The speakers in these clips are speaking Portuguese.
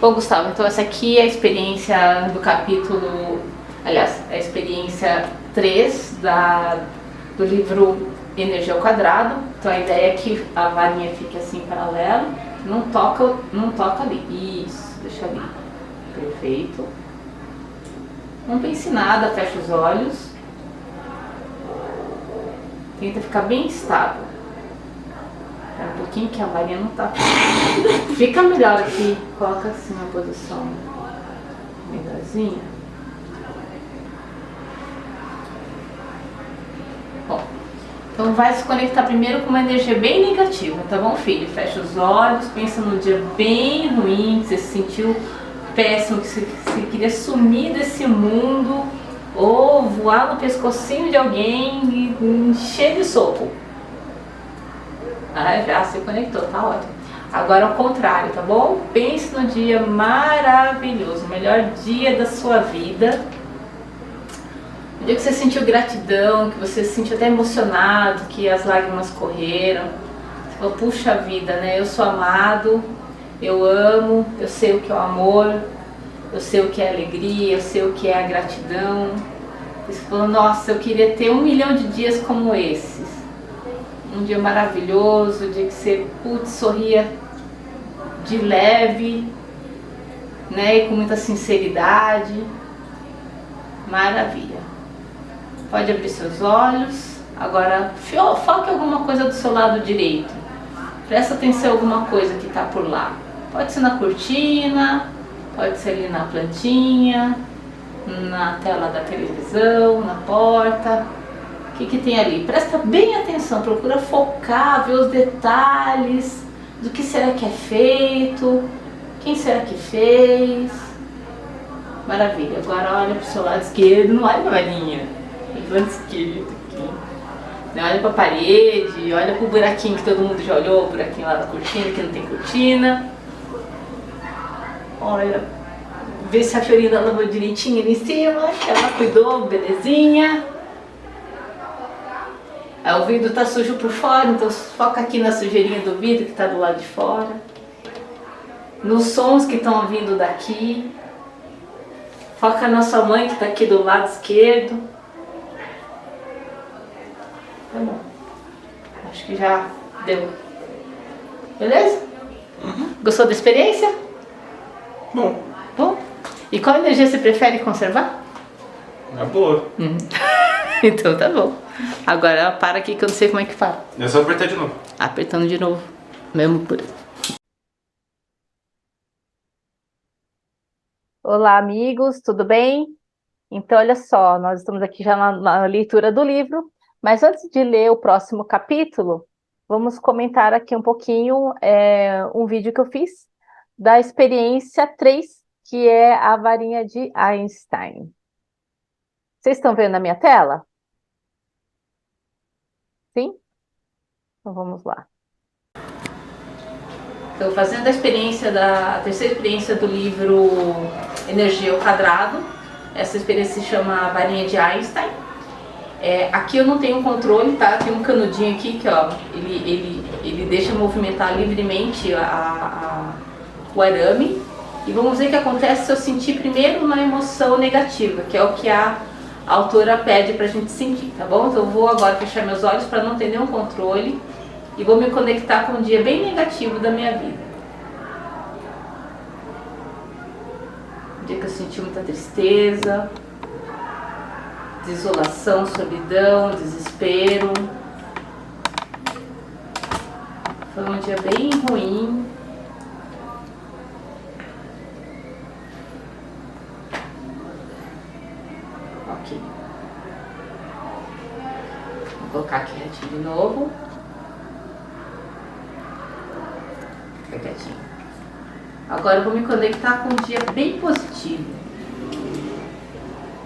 Bom, Gustavo, então essa aqui é a experiência do capítulo, aliás, é a experiência 3 do livro Energia ao Quadrado. Então a ideia é que a varinha fique assim paralelo, não toca ali. Isso, deixa ali. Perfeito. Não pense em nada, fecha os olhos. Tenta ficar bem estável. Um pouquinho que a varinha não tá. Fica melhor aqui. Coloca assim uma posição melhorzinha. Bom, então vai se conectar primeiro com uma energia bem negativa, tá bom, filho? Fecha os olhos, pensa num dia bem ruim, que você se sentiu péssimo, que você queria sumir desse mundo ou voar no pescocinho de alguém e encher de soco. Ah, já se conectou, tá ótimo. Agora ao contrário, tá bom? Pense no dia maravilhoso, o melhor dia da sua vida. O dia que você sentiu gratidão, que você se sentiu até emocionado, que as lágrimas correram. Você falou, puxa vida, né? Eu sou amado, eu amo, eu sei o que é o amor, eu sei o que é a alegria, eu sei o que é a gratidão. Você falou, nossa, eu queria ter 1 milhão de dias como esses. Um dia maravilhoso, um dia que você, sorria de leve, né, e com muita sinceridade. Maravilha. Pode abrir seus olhos. Agora, foque alguma coisa do seu lado direito. Presta atenção em alguma coisa que está por lá. Pode ser na cortina, pode ser ali na plantinha, na tela da televisão, na porta. O que tem ali? Presta bem atenção, procura focar, ver os detalhes do que será que é feito, quem será que fez. Maravilha. Agora olha para o seu lado esquerdo, não olha para a varinha, do lado esquerdo aqui. Não olha para a parede, olha para o buraquinho que todo mundo já olhou, o buraquinho lá da cortina, que não tem cortina. Olha, vê se a Fiorina lavou direitinho ali em cima, ela cuidou, belezinha. O vidro tá sujo por fora, então foca aqui na sujeirinha do vidro que tá do lado de fora. Nos sons que estão vindo daqui. Foca na sua mãe que tá aqui do lado esquerdo. Tá bom. Acho que já deu. Beleza? Uhum. Gostou da experiência? Bom. Bom. E qual energia você prefere conservar? É boa. Então tá bom. Agora para aqui que eu não sei como é que fala. É só apertar de novo. Apertando de novo. Mesmo por. Olá, amigos, tudo bem? Então, olha só, nós estamos aqui já na leitura do livro, mas antes de ler o próximo capítulo, vamos comentar aqui um pouquinho um vídeo que eu fiz da experiência 3, que é a varinha de Einstein. Vocês estão vendo na minha tela? Sim? Então vamos lá. Estou fazendo a terceira experiência do livro Energia ao Quadrado. Essa experiência se chama Varinha de Einstein. Aqui eu não tenho controle, tá? Tem um canudinho aqui que, ó, ele deixa movimentar livremente o arame. E vamos ver o que acontece se eu sentir primeiro uma emoção negativa, que é o que a autora pede pra gente sentir, tá bom? Então eu vou agora fechar meus olhos para não ter nenhum controle. E vou me conectar com um dia bem negativo da minha vida. Um dia que eu senti muita tristeza, desolação, solidão, desespero. Foi um dia bem ruim. Ok. Vou colocar aqui retinho de novo. Fica quietinho. Agora eu vou me conectar com um dia bem positivo.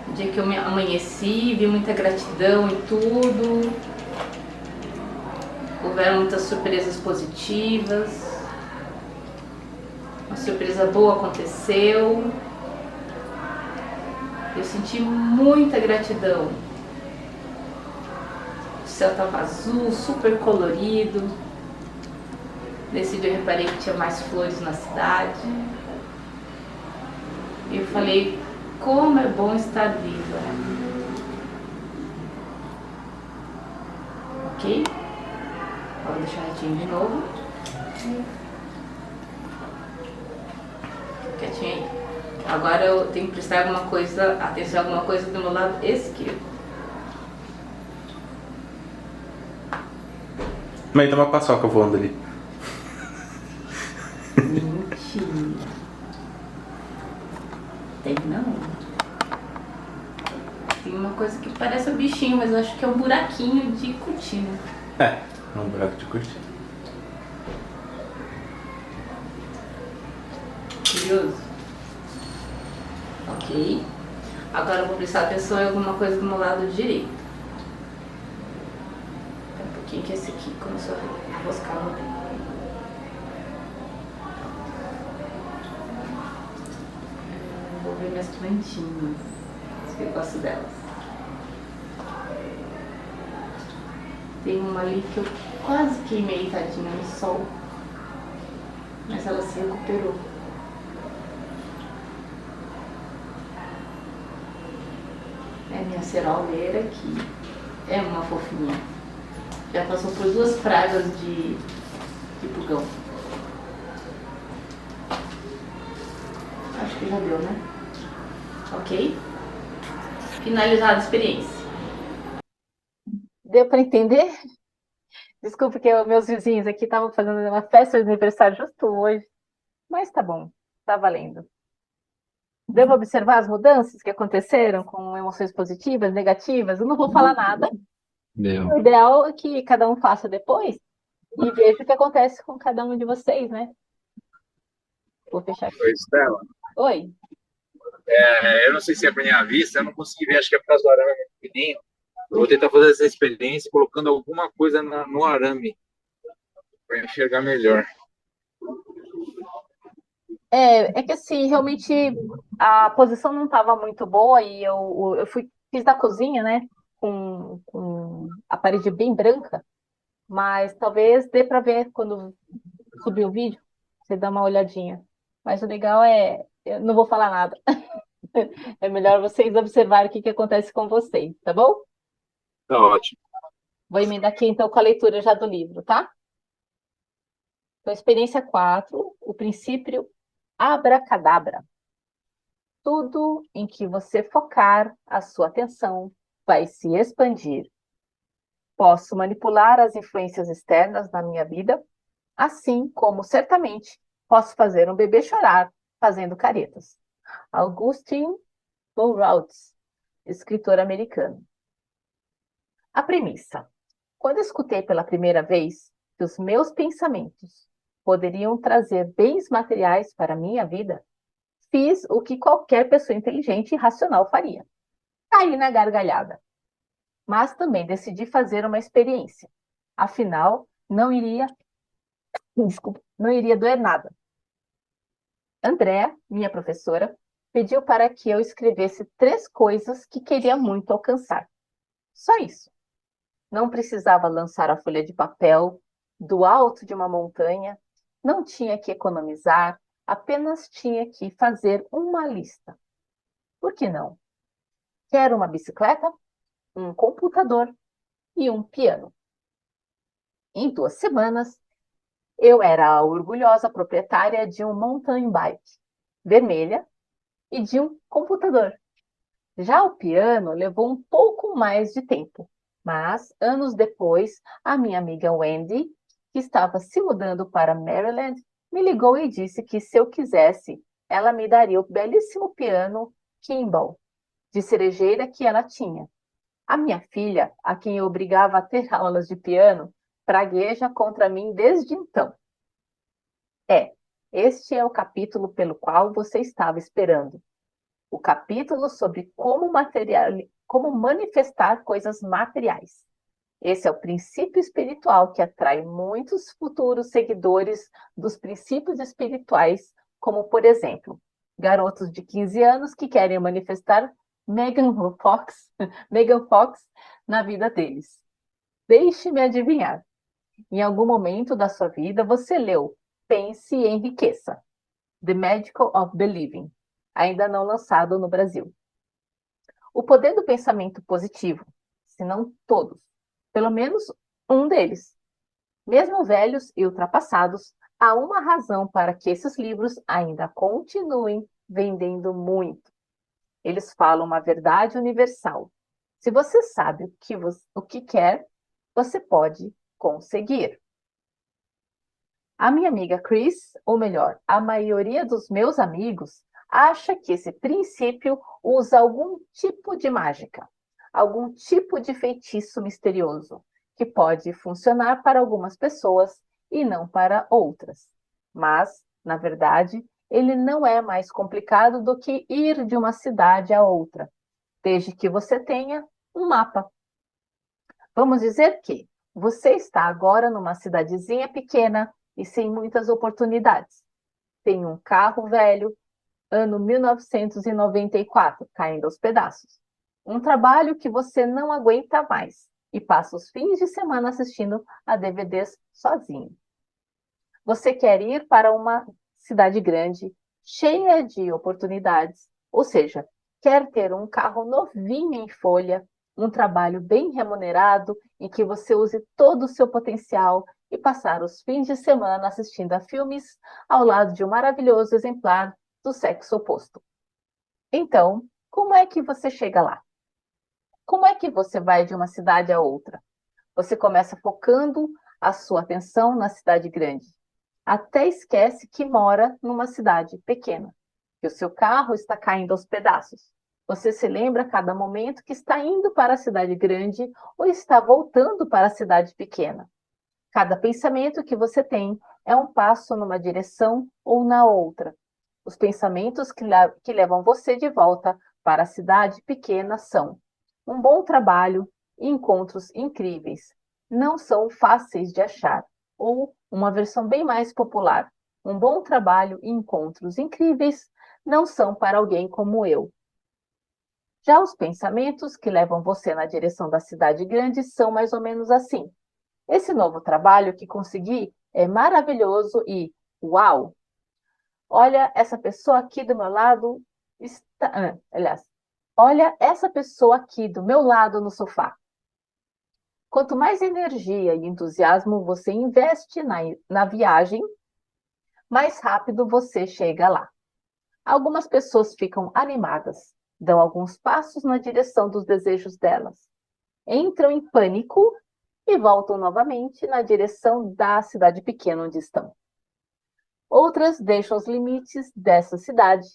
Um dia que eu me amanheci, vi muita gratidão em tudo. Houveram muitas surpresas positivas. Uma surpresa boa aconteceu. Eu senti muita gratidão. O céu estava azul, super colorido. Nesse dia eu reparei que tinha mais flores na cidade. E eu falei, como é bom estar viva. Ok? Vou deixar retinho de novo. Quietinho aí. Agora eu tenho que prestar alguma coisa, atenção a alguma coisa do meu lado esquerdo. Mãe, tem uma paçoca voando ali. Mentira. Tem não. Tem uma coisa que parece um bichinho, mas eu acho que é um buraquinho de cortina. É um buraco de cortina. Curioso? Ok. Agora eu vou prestar atenção em alguma coisa do meu lado direito. Um pouquinho que esse aqui começou a enroscar no dedo. Vou ver minhas plantinhas. Eu gosto delas. Tem uma ali que eu quase queimei, tadinha, no sol. Mas ela se recuperou. É minha cerolheira que é uma fofinha. Já passou por 2 pragas de pulgão. Acho que já deu, né? Ok? Finalizada a experiência. Deu para entender? Desculpa que meus vizinhos aqui estavam fazendo uma festa de aniversário justo hoje. Mas tá bom, tá valendo. Devo observar as mudanças que aconteceram com emoções positivas, negativas? Eu não vou falar nada. Deu. O ideal é que cada um faça depois e veja o que acontece com cada um de vocês, né? Vou fechar aqui. Oi, Estela. Oi. Eu não sei se é para minha vista, eu não consegui ver, acho que é por causa do arame muito pequenininho. Eu vou tentar fazer essa experiência colocando alguma coisa no arame para enxergar melhor. É que assim, realmente a posição não estava muito boa e eu fiz da cozinha, né? Com a parede bem branca, mas talvez dê para ver quando subir o vídeo, você dá uma olhadinha. Mas o legal é, eu não vou falar nada. É melhor vocês observarem o que acontece com vocês, tá bom? Tá ótimo. Vou emendar aqui então com a leitura já do livro, tá? Então, experiência 4, o princípio abracadabra. Tudo em que você focar a sua atenção vai se expandir. Posso manipular as influências externas na minha vida, assim como certamente posso fazer um bebê chorar fazendo caretas. Augustin Burroughs, escritor americano. A premissa. Quando escutei pela primeira vez que os meus pensamentos poderiam trazer bens materiais para a minha vida, fiz o que qualquer pessoa inteligente e racional faria. Caí na gargalhada. Mas também decidi fazer uma experiência. Afinal, não iria doer nada. Andréa, minha professora, pediu para que eu escrevesse 3 coisas que queria muito alcançar. Só isso. Não precisava lançar a folha de papel do alto de uma montanha, não tinha que economizar, apenas tinha que fazer uma lista. Por que não? Quero uma bicicleta, um computador e um piano. Em 2 semanas, eu era a orgulhosa proprietária de um mountain bike vermelha e de um computador. Já o piano levou um pouco mais de tempo, mas anos depois, a minha amiga Wendy, que estava se mudando para Maryland, me ligou e disse que se eu quisesse, ela me daria o belíssimo piano Kimball, de cerejeira que ela tinha. A minha filha, a quem eu obrigava a ter aulas de piano, pragueja contra mim desde então. Este é o capítulo pelo qual você estava esperando. O capítulo sobre como manifestar coisas materiais. Esse é o princípio espiritual que atrai muitos futuros seguidores dos princípios espirituais, como, por exemplo, garotos de 15 anos que querem manifestar Megan Fox, Megan Fox na vida deles. Deixe-me adivinhar. Em algum momento da sua vida você leu Pense e Enriqueça, The Magic of Believing, ainda não lançado no Brasil. O poder do pensamento positivo, se não todos, pelo menos um deles. Mesmo velhos e ultrapassados, há uma razão para que esses livros ainda continuem vendendo muito. Eles falam uma verdade universal. Se você sabe o que quer, você pode conseguir. A minha amiga Chris, ou melhor, a maioria dos meus amigos, acha que esse princípio usa algum tipo de mágica, algum tipo de feitiço misterioso, que pode funcionar para algumas pessoas e não para outras. Mas, na verdade, ele não é mais complicado do que ir de uma cidade a outra, desde que você tenha um mapa. Vamos dizer que você está agora numa cidadezinha pequena e sem muitas oportunidades. Tem um carro velho, ano 1994, caindo aos pedaços. Um trabalho que você não aguenta mais e passa os fins de semana assistindo a DVDs sozinho. Você quer ir para uma cidade grande, cheia de oportunidades, ou seja, quer ter um carro novinho em folha, um trabalho bem remunerado em que você use todo o seu potencial e passar os fins de semana assistindo a filmes ao lado de um maravilhoso exemplar do sexo oposto. Então, como é que você chega lá? Como é que você vai de uma cidade a outra? Você começa focando a sua atenção na cidade grande. Até esquece que mora numa cidade pequena, que o seu carro está caindo aos pedaços. Você se lembra a cada momento que está indo para a cidade grande ou está voltando para a cidade pequena. Cada pensamento que você tem é um passo numa direção ou na outra. Os pensamentos que levam você de volta para a cidade pequena são um bom trabalho e encontros incríveis. Não são fáceis de achar. Ou uma versão bem mais popular. Um bom trabalho e encontros incríveis não são para alguém como eu. Já os pensamentos que levam você na direção da cidade grande são mais ou menos assim. Esse novo trabalho que consegui é maravilhoso e uau! Olha, essa pessoa aqui do meu lado está. Aliás, olha essa pessoa aqui do meu lado no sofá. Quanto mais energia e entusiasmo você investe na viagem, mais rápido você chega lá. Algumas pessoas ficam animadas, dão alguns passos na direção dos desejos delas, entram em pânico e voltam novamente na direção da cidade pequena onde estão. Outras deixam os limites dessa cidade,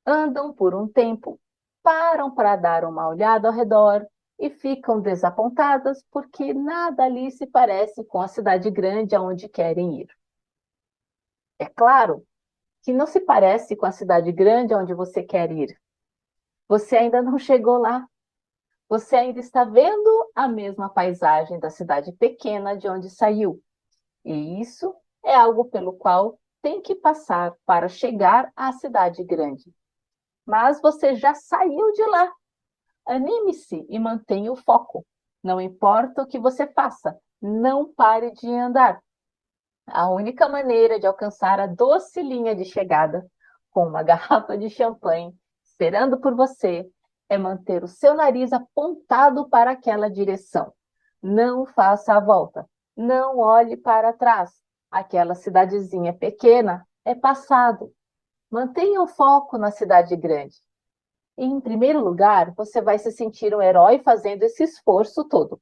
andam por um tempo, param para dar uma olhada ao redor e ficam desapontadas porque nada ali se parece com a cidade grande aonde querem ir. É claro que não se parece com a cidade grande aonde você quer ir. Você ainda não chegou lá. Você ainda está vendo a mesma paisagem da cidade pequena de onde saiu. E isso é algo pelo qual tem que passar para chegar à cidade grande. Mas você já saiu de lá. Anime-se e mantenha o foco. Não importa o que você faça, não pare de andar. A única maneira de alcançar a doce linha de chegada, com uma garrafa de champanhe esperando por você, é manter o seu nariz apontado para aquela direção. Não faça a volta. Não olhe para trás. Aquela cidadezinha pequena é passado. Mantenha o foco na cidade grande. E, em primeiro lugar, você vai se sentir um herói fazendo esse esforço todo.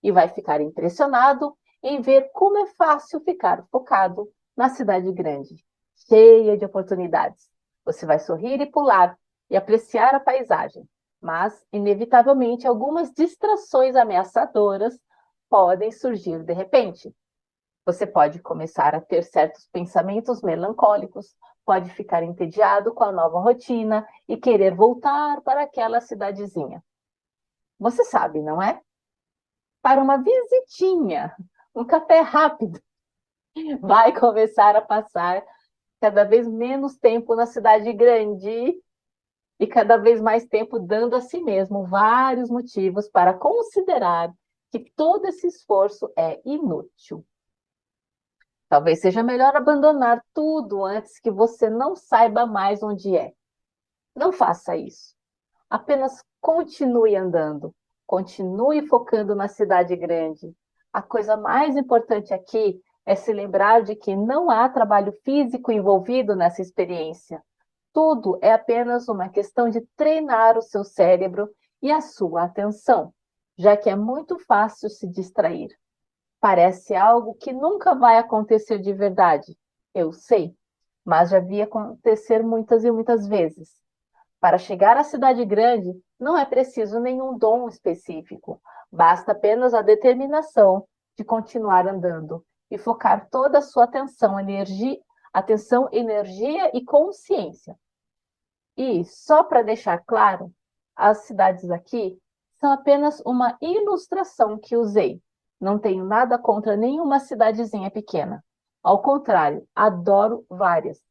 E vai ficar impressionado em ver como é fácil ficar focado na cidade grande, cheia de oportunidades. Você vai sorrir e pular e apreciar a paisagem, mas, inevitavelmente, algumas distrações ameaçadoras podem surgir de repente. Você pode começar a ter certos pensamentos melancólicos, pode ficar entediado com a nova rotina e querer voltar para aquela cidadezinha. Você sabe, não é? Para uma visitinha, um café rápido, vai começar a passar cada vez menos tempo na cidade grande e cada vez mais tempo dando a si mesmo vários motivos para considerar que todo esse esforço é inútil. Talvez seja melhor abandonar tudo antes que você não saiba mais onde é. Não faça isso. Apenas continue andando. Continue focando na cidade grande. A coisa mais importante aqui é se lembrar de que não há trabalho físico envolvido nessa experiência. Tudo é apenas uma questão de treinar o seu cérebro e a sua atenção, já que é muito fácil se distrair. Parece algo que nunca vai acontecer de verdade, eu sei, mas já vi acontecer muitas e muitas vezes. Para chegar à cidade grande, não é preciso nenhum dom específico, basta apenas a determinação de continuar andando e focar toda a sua atenção, energia e consciência. E, só para deixar claro, as cidades aqui são apenas uma ilustração que usei. Não tenho nada contra nenhuma cidadezinha pequena. Ao contrário, adoro várias.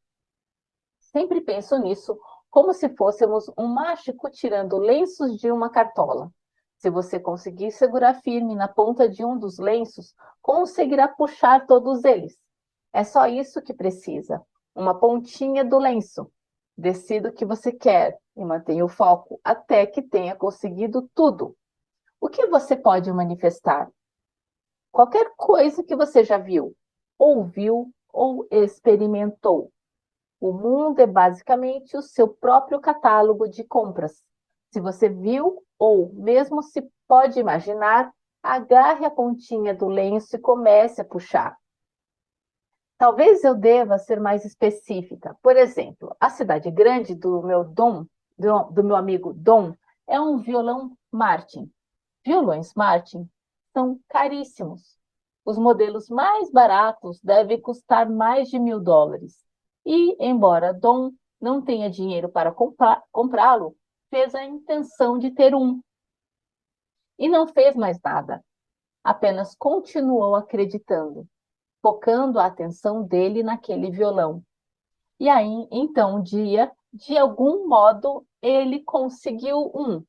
Sempre penso nisso como se fôssemos um mágico tirando lenços de uma cartola. Se você conseguir segurar firme na ponta de um dos lenços, conseguirá puxar todos eles. É só isso que precisa, uma pontinha do lenço. Decida o que você quer e mantenha o foco até que tenha conseguido tudo. O que você pode manifestar? Qualquer coisa que você já viu, ouviu ou experimentou. O mundo é basicamente o seu próprio catálogo de compras. Se você viu ou mesmo se pode imaginar, agarre a pontinha do lenço e comece a puxar. Talvez eu deva ser mais específica. Por exemplo, a cidade grande do meu amigo Dom, é um violão Martin. Violões Martin são caríssimos. Os modelos mais baratos devem custar mais de $1.000. E, embora Dom não tenha dinheiro para comprá-lo, fez a intenção de ter um. E não fez mais nada. Apenas continuou acreditando, focando a atenção dele naquele violão. E aí, então, um dia, de algum modo, ele conseguiu um.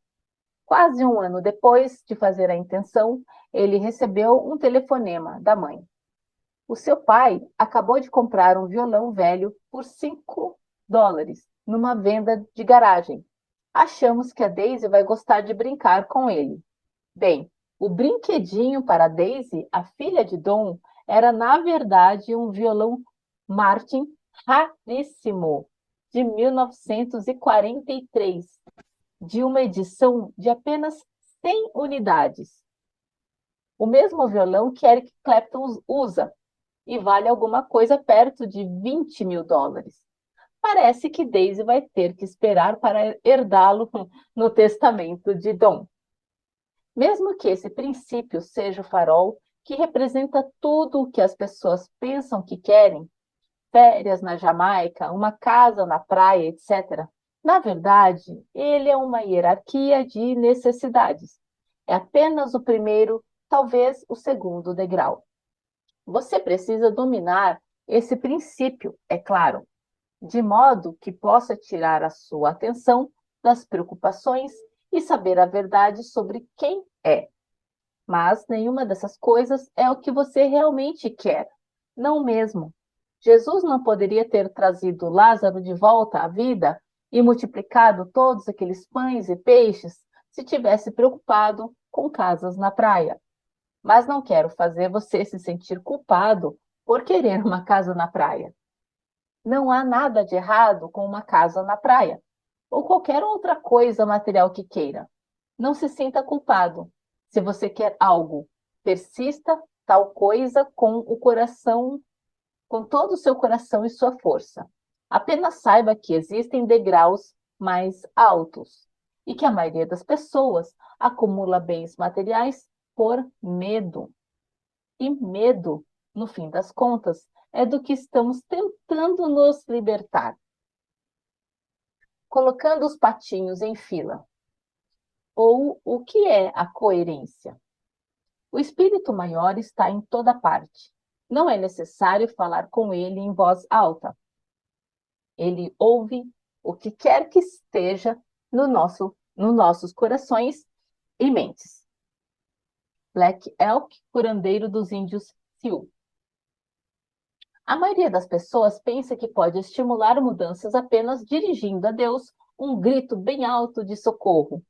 Quase um ano depois de fazer a intenção, ele recebeu um telefonema da mãe. O seu pai acabou de comprar um violão velho por $5 numa venda de garagem. Achamos que a Daisy vai gostar de brincar com ele. Bem, o brinquedinho para Daisy, a filha de Dom, era na verdade um violão Martin raríssimo, de 1943, de uma edição de apenas 100 unidades. O mesmo violão que Eric Clapton usa, e vale alguma coisa perto de $20.000. Parece que Daisy vai ter que esperar para herdá-lo no testamento de Dom. Mesmo que esse princípio seja o farol que representa tudo o que as pessoas pensam que querem, férias na Jamaica, uma casa na praia, etc., na verdade, ele é uma hierarquia de necessidades. É apenas o primeiro, talvez o segundo degrau. Você precisa dominar esse princípio, é claro, de modo que possa tirar a sua atenção das preocupações e saber a verdade sobre quem é. Mas nenhuma dessas coisas é o que você realmente quer, não mesmo. Jesus não poderia ter trazido Lázaro de volta à vida e multiplicado todos aqueles pães e peixes se tivesse preocupado com casas na praia. Mas não quero fazer você se sentir culpado por querer uma casa na praia. Não há nada de errado com uma casa na praia, ou qualquer outra coisa material que queira. Não se sinta culpado. Se você quer algo, persista tal coisa com o coração, com todo o seu coração e sua força. Apenas saiba que existem degraus mais altos e que a maioria das pessoas acumula bens materiais por medo. E medo, no fim das contas, é do que estamos tentando nos libertar. Colocando os patinhos em fila. Ou o que é a coerência? O espírito maior está em toda parte. Não é necessário falar com ele em voz alta. Ele ouve o que quer que esteja nos nossos corações e mentes. Black Elk, curandeiro dos índios Sioux. A maioria das pessoas pensa que pode estimular mudanças apenas dirigindo a Deus um grito bem alto de socorro.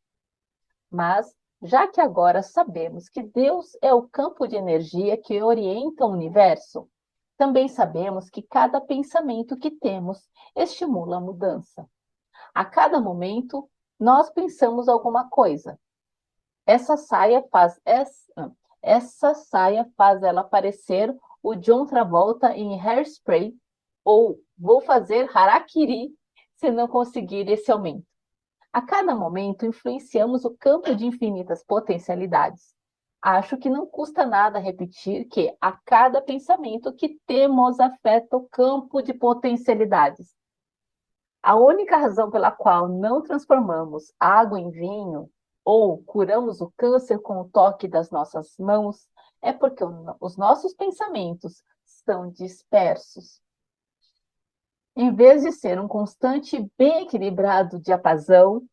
Mas, já que agora sabemos que Deus é o campo de energia que orienta o universo, também sabemos que cada pensamento que temos estimula a mudança. A cada momento, nós pensamos alguma coisa. Essa saia faz ela parecer o John Travolta em Hairspray, ou vou fazer harakiri se não conseguir esse aumento. A cada momento, influenciamos o campo de infinitas potencialidades. Acho que não custa nada repetir que a cada pensamento que temos afeta o campo de potencialidades. A única razão pela qual não transformamos água em vinho ou curamos o câncer com o toque das nossas mãos é porque os nossos pensamentos são dispersos. Em vez de ser um constante bem equilibrado diapasão,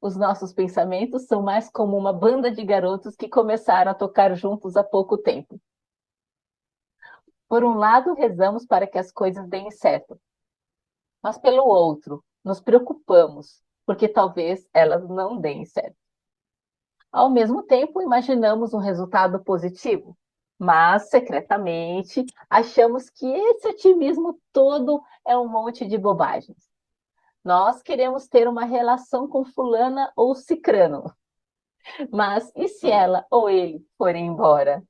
os nossos pensamentos são mais como uma banda de garotos que começaram a tocar juntos há pouco tempo. Por um lado, rezamos para que as coisas deem certo, mas pelo outro, nos preocupamos, porque talvez elas não deem certo. Ao mesmo tempo, imaginamos um resultado positivo, mas secretamente achamos que esse otimismo todo é um monte de bobagens. Nós queremos ter uma relação com fulana ou cicrano, mas e se ela ou ele forem embora?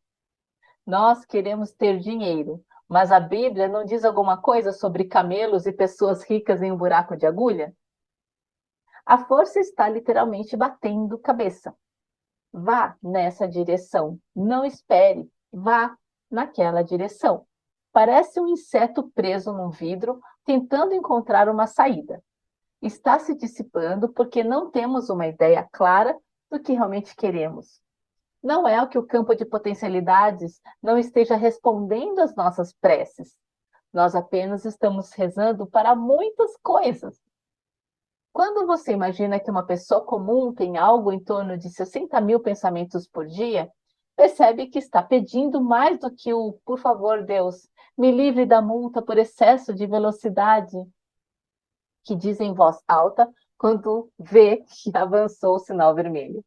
Nós queremos ter dinheiro, mas a Bíblia não diz alguma coisa sobre camelos e pessoas ricas em um buraco de agulha? A força está literalmente batendo cabeça. Vá nessa direção, não espere, vá naquela direção. Parece um inseto preso num vidro, tentando encontrar uma saída. Está se dissipando porque não temos uma ideia clara do que realmente queremos. Não é o que o campo de potencialidades não esteja respondendo às nossas preces. Nós apenas estamos rezando para muitas coisas. Quando você imagina que uma pessoa comum tem algo em torno de 60 mil pensamentos por dia, percebe que está pedindo mais do que o "por favor, Deus, me livre da multa por excesso de velocidade", que diz em voz alta quando vê que avançou o sinal vermelho.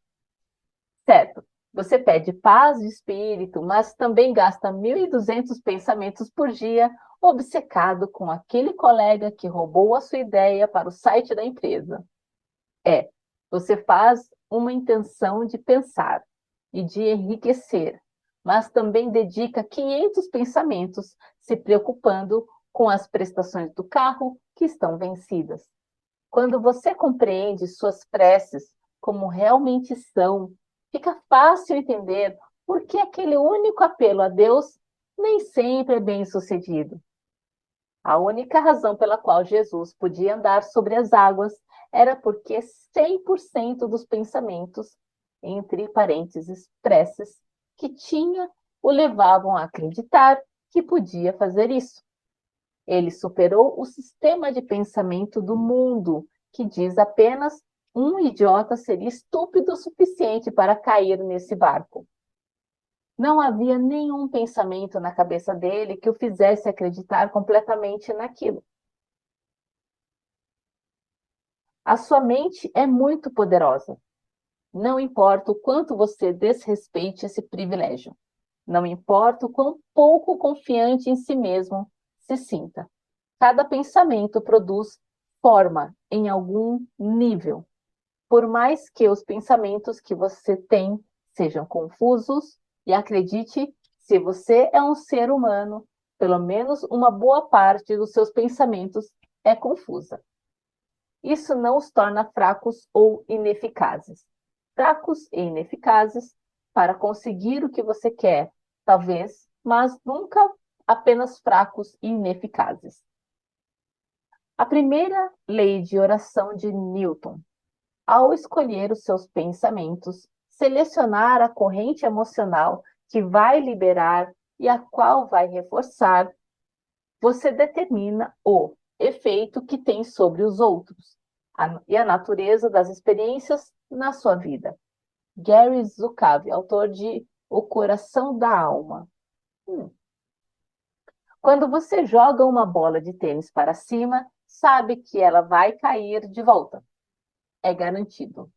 Certo, você pede paz de espírito, mas também gasta 1.200 pensamentos por dia obcecado com aquele colega que roubou a sua ideia para o site da empresa. Você faz uma intenção de pensar e de enriquecer, mas também dedica 500 pensamentos se preocupando com as prestações do carro que estão vencidas. Quando você compreende suas preces como realmente são, fica fácil entender por que aquele único apelo a Deus nem sempre é bem-sucedido. A única razão pela qual Jesus podia andar sobre as águas era porque 100% dos pensamentos, entre parênteses, preces, que tinha o levavam a acreditar que podia fazer isso. Ele superou o sistema de pensamento do mundo, que diz apenas um idiota seria estúpido o suficiente para cair nesse barco. Não havia nenhum pensamento na cabeça dele que o fizesse acreditar completamente naquilo. A sua mente é muito poderosa. Não importa o quanto você desrespeite esse privilégio. Não importa o quão pouco confiante em si mesmo se sinta. Cada pensamento produz forma em algum nível. Por mais que os pensamentos que você tem sejam confusos, e acredite, se você é um ser humano, pelo menos uma boa parte dos seus pensamentos é confusa. Isso não os torna fracos ou ineficazes. Fracos e ineficazes para conseguir o que você quer, talvez, mas nunca apenas fracos e ineficazes. A primeira lei de oração de Newton. Ao escolher os seus pensamentos, selecionar a corrente emocional que vai liberar e a qual vai reforçar, você determina o efeito que tem sobre os outros e a natureza das experiências na sua vida. Gary Zukav, autor de O Coração da Alma. Quando você joga uma bola de tênis para cima, sabe que ela vai cair de volta. É garantido.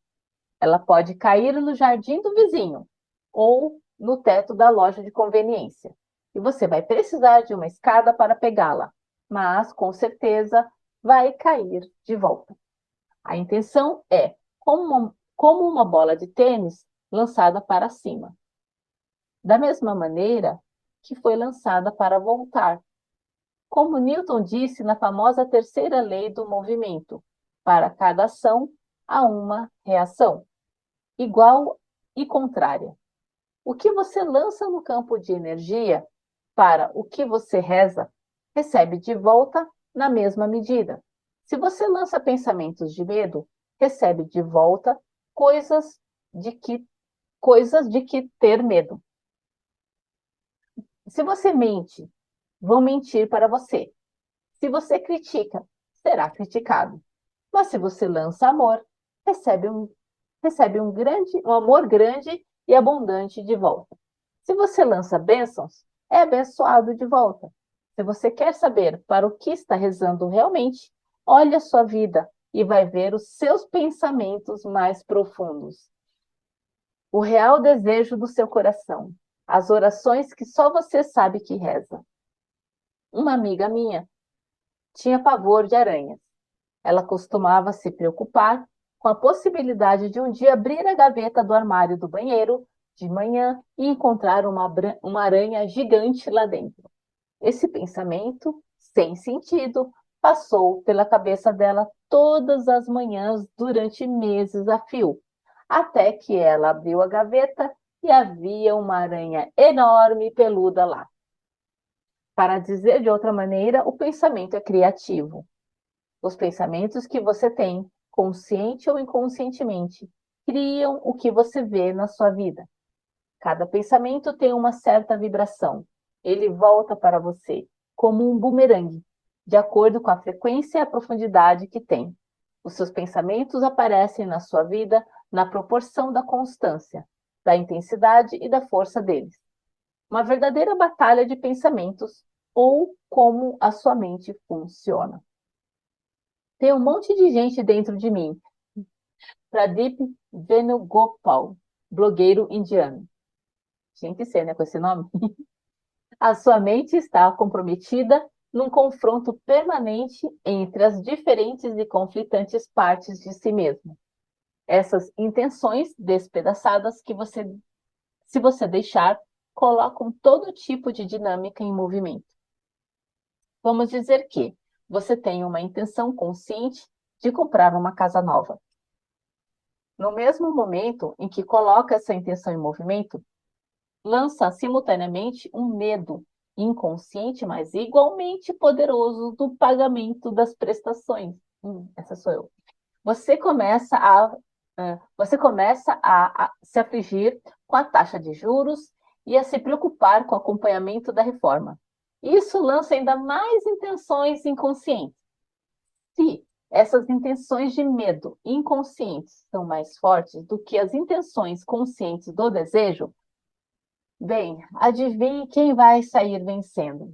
Ela pode cair no jardim do vizinho ou no teto da loja de conveniência. E você vai precisar de uma escada para pegá-la, mas com certeza vai cair de volta. A intenção é como uma bola de tênis lançada para cima, da mesma maneira que foi lançada para voltar. Como Newton disse na famosa terceira lei do movimento, para cada ação há uma reação, igual e contrária. O que você lança no campo de energia para o que você reza, recebe de volta na mesma medida. Se você lança pensamentos de medo, recebe de volta coisas de que ter medo. Se você mente, vão mentir para você. Se você critica, será criticado. Mas se você lança amor, recebe um amor grande e abundante de volta. Se você lança bênçãos, é abençoado de volta. Se você quer saber para o que está rezando realmente, olhe a sua vida e vai ver os seus pensamentos mais profundos. O real desejo do seu coração. As orações que só você sabe que reza. Uma amiga minha tinha pavor de aranhas. Ela costumava se preocupar com a possibilidade de um dia abrir a gaveta do armário do banheiro de manhã e encontrar uma aranha gigante lá dentro. Esse pensamento, sem sentido, passou pela cabeça dela todas as manhãs durante meses a fio, até que ela abriu a gaveta e havia uma aranha enorme e peluda lá. Para dizer de outra maneira, o pensamento é criativo. Os pensamentos que você tem, consciente ou inconscientemente, criam o que você vê na sua vida. Cada pensamento tem uma certa vibração. Ele volta para você, como um bumerangue, de acordo com a frequência e a profundidade que tem. Os seus pensamentos aparecem na sua vida na proporção da constância, da intensidade e da força deles. Uma verdadeira batalha de pensamentos, ou como a sua mente funciona. Tem um monte de gente dentro de mim. Pradip Venugopal, blogueiro indiano. Tinha que ser, né, com esse nome? A sua mente está comprometida num confronto permanente entre as diferentes e conflitantes partes de si mesmo. Essas intenções despedaçadas que se você deixar, colocam todo tipo de dinâmica em movimento. Vamos dizer que você tem uma intenção consciente de comprar uma casa nova. No mesmo momento em que coloca essa intenção em movimento, lança simultaneamente um medo inconsciente, mas igualmente poderoso do pagamento das prestações. Essa sou eu. Você começa a se afligir com a taxa de juros e a se preocupar com o acompanhamento da reforma. Isso lança ainda mais intenções inconscientes. Se essas intenções de medo inconscientes são mais fortes do que as intenções conscientes do desejo, bem, adivinhe quem vai sair vencendo.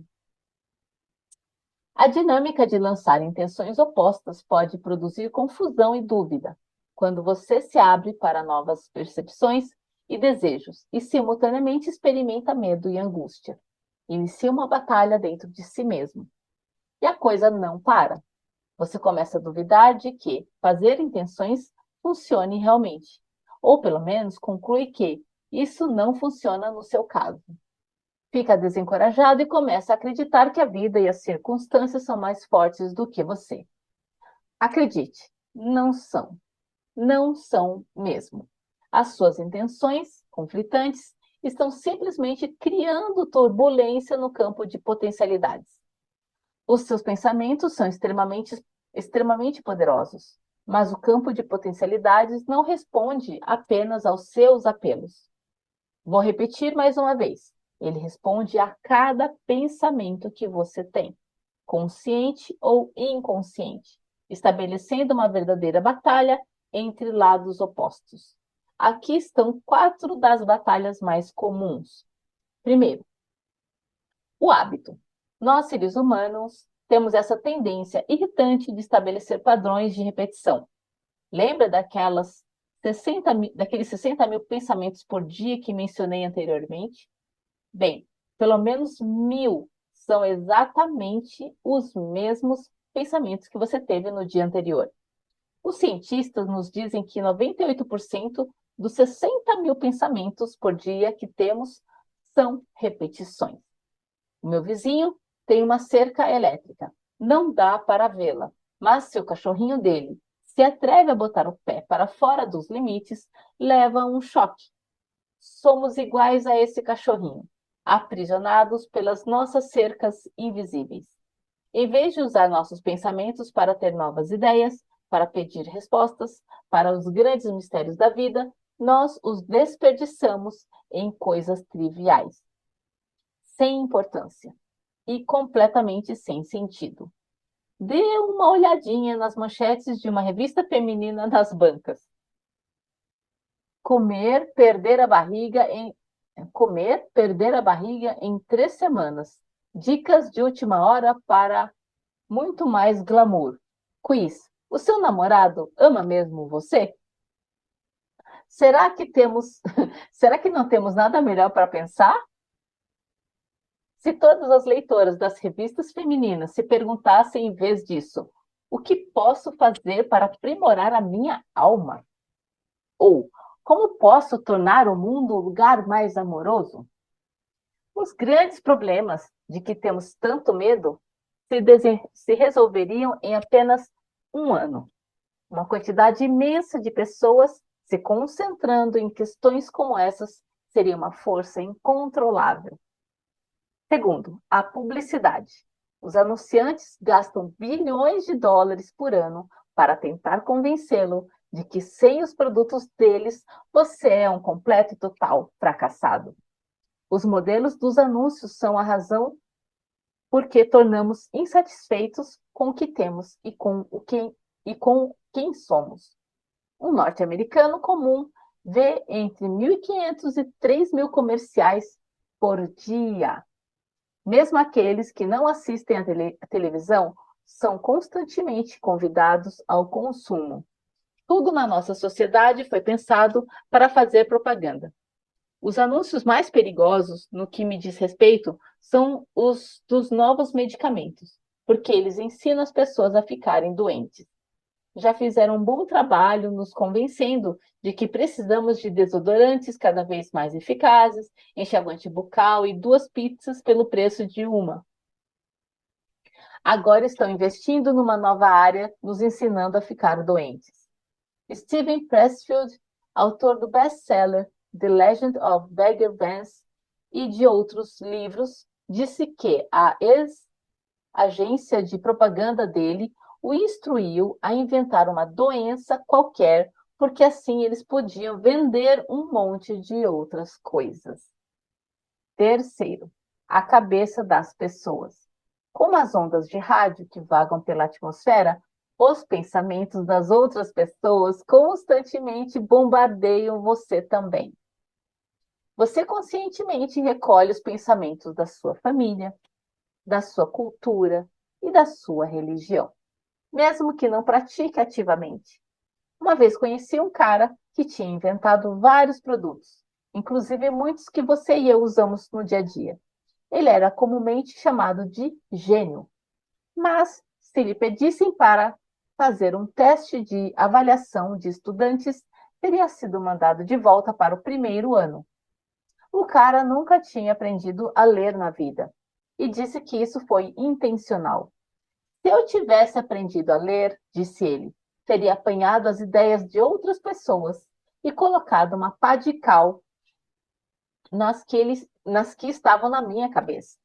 A dinâmica de lançar intenções opostas pode produzir confusão e dúvida, quando você se abre para novas percepções e desejos e simultaneamente experimenta medo e angústia. Inicia uma batalha dentro de si mesmo. E a coisa não para. Você começa a duvidar de que fazer intenções funcione realmente, ou pelo menos conclui que isso não funciona no seu caso. Fica desencorajado e começa a acreditar que a vida e as circunstâncias são mais fortes do que você. Acredite, não são. Não são mesmo. As suas intenções conflitantes estão simplesmente criando turbulência no campo de potencialidades. Os seus pensamentos são extremamente poderosos, mas o campo de potencialidades não responde apenas aos seus apelos. Vou repetir mais uma vez. Ele responde a cada pensamento que você tem, consciente ou inconsciente, estabelecendo uma verdadeira batalha entre lados opostos. Aqui estão 4 das batalhas mais comuns. Primeiro, o hábito. Nós, seres humanos, temos essa tendência irritante de estabelecer padrões de repetição. Lembra daqueles 60 mil pensamentos por dia que mencionei anteriormente? Bem, pelo menos 1.000 são exatamente os mesmos pensamentos que você teve no dia anterior. Os cientistas nos dizem que 98% dos 60 mil pensamentos por dia que temos são repetições. O meu vizinho tem uma cerca elétrica. Não dá para vê-la, mas se o cachorrinho dele se atreve a botar o pé para fora dos limites, leva um choque. Somos iguais a esse cachorrinho, aprisionados pelas nossas cercas invisíveis. Em vez de usar nossos pensamentos para ter novas ideias, para pedir respostas para os grandes mistérios da vida, nós os desperdiçamos em coisas triviais, sem importância e completamente sem sentido. Dê uma olhadinha nas manchetes de uma revista feminina nas bancas. Comer, perder a barriga em 3 semanas. Dicas de última hora para muito mais glamour. Quiz. O seu namorado ama mesmo você? Será que não temos nada melhor para pensar? Se todas as leitoras das revistas femininas se perguntassem em vez disso, o que posso fazer para aprimorar a minha alma? Ou, como posso tornar o mundo um lugar mais amoroso? Os grandes problemas de que temos tanto medo se resolveriam em apenas um ano. Uma quantidade imensa de pessoas se concentrando em questões como essas seria uma força incontrolável. Segundo, a publicidade. Os anunciantes gastam bilhões de dólares por ano para tentar convencê-lo de que sem os produtos deles você é um completo e total fracassado. Os modelos dos anúncios são a razão por que tornamos insatisfeitos com o que temos e com quem somos. Um norte-americano comum vê entre 1.500 e 3.000 comerciais por dia. Mesmo aqueles que não assistem à televisão são constantemente convidados ao consumo. Tudo na nossa sociedade foi pensado para fazer propaganda. Os anúncios mais perigosos, no que me diz respeito, são os dos novos medicamentos, porque eles ensinam as pessoas a ficarem doentes. Já fizeram um bom trabalho nos convencendo de que precisamos de desodorantes cada vez mais eficazes, enxaguante bucal e 2 pizzas pelo preço de uma. Agora estão investindo numa nova área, nos ensinando a ficar doentes. Steven Pressfield, autor do best-seller The Legend of Bagger Vance e de outros livros, disse que a ex-agência de propaganda dele o instruiu a inventar uma doença qualquer, porque assim eles podiam vender um monte de outras coisas. Terceiro, a cabeça das pessoas. Como as ondas de rádio que vagam pela atmosfera, os pensamentos das outras pessoas constantemente bombardeiam você também. Você conscientemente recolhe os pensamentos da sua família, da sua cultura e da sua religião, mesmo que não pratique ativamente. Uma vez conheci um cara que tinha inventado vários produtos, inclusive muitos que você e eu usamos no dia a dia. Ele era comumente chamado de gênio. Mas, se lhe pedissem para fazer um teste de avaliação de estudantes, teria sido mandado de volta para o primeiro ano. O cara nunca tinha aprendido a ler na vida e disse que isso foi intencional. Se eu tivesse aprendido a ler, disse ele, teria apanhado as ideias de outras pessoas e colocado uma pá de cal nas que estavam na minha cabeça.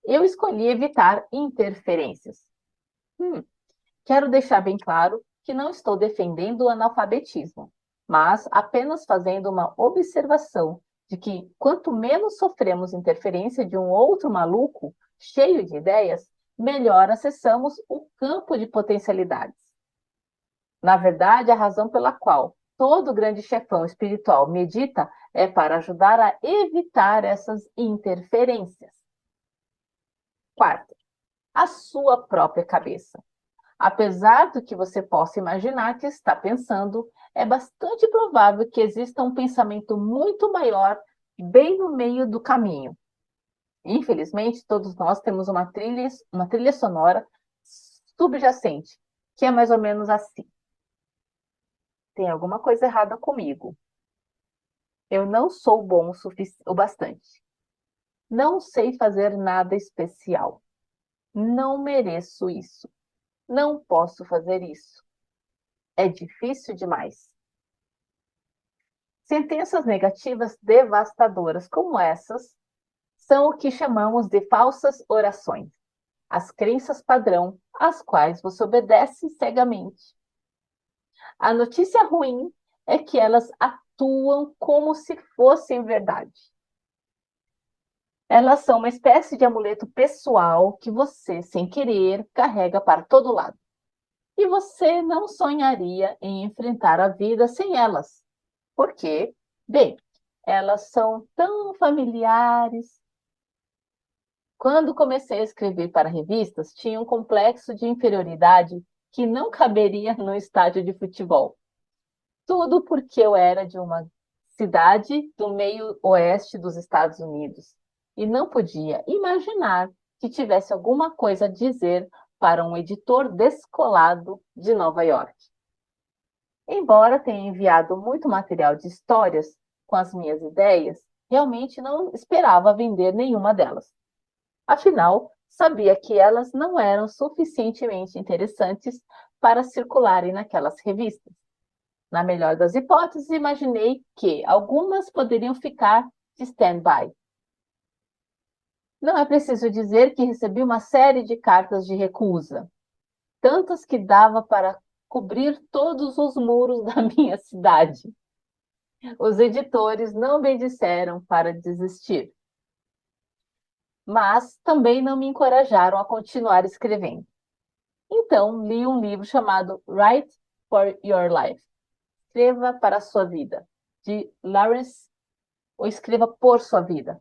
Eu escolhi evitar interferências. Quero deixar bem claro que não estou defendendo o analfabetismo, mas apenas fazendo uma observação de que quanto menos sofremos interferência de um outro maluco, cheio de ideias, melhor acessamos o campo de potencialidades. Na verdade, a razão pela qual todo grande chefão espiritual medita é para ajudar a evitar essas interferências. Quarto, a sua própria cabeça. Apesar do que você possa imaginar que está pensando, é bastante provável que exista um pensamento muito maior bem no meio do caminho. Infelizmente, todos nós temos uma trilha sonora subjacente, que é mais ou menos assim. Tem alguma coisa errada comigo. Eu não sou bom o bastante. Não sei fazer nada especial. Não mereço isso. Não posso fazer isso. É difícil demais. Sentenças negativas devastadoras como essas são o que chamamos de falsas orações, as crenças padrão às quais você obedece cegamente. A notícia ruim é que elas atuam como se fossem verdade. Elas são uma espécie de amuleto pessoal que você, sem querer, carrega para todo lado. E você não sonharia em enfrentar a vida sem elas. Porque, bem, elas são tão familiares. Quando comecei a escrever para revistas, tinha um complexo de inferioridade que não caberia no estádio de futebol. Tudo porque eu era de uma cidade do meio oeste dos Estados Unidos e não podia imaginar que tivesse alguma coisa a dizer para um editor descolado de Nova York. Embora tenha enviado muito material de histórias com as minhas ideias, realmente não esperava vender nenhuma delas. Afinal, sabia que elas não eram suficientemente interessantes para circularem naquelas revistas. Na melhor das hipóteses, imaginei que algumas poderiam ficar de stand-by. Não é preciso dizer que recebi uma série de cartas de recusa, tantas que dava para cobrir todos os muros da minha cidade. Os editores não me disseram para desistir, mas também não me encorajaram a continuar escrevendo. Então, li um livro chamado Write for Your Life. Escreva para a sua vida, de Lawrence, ou escreva por sua vida.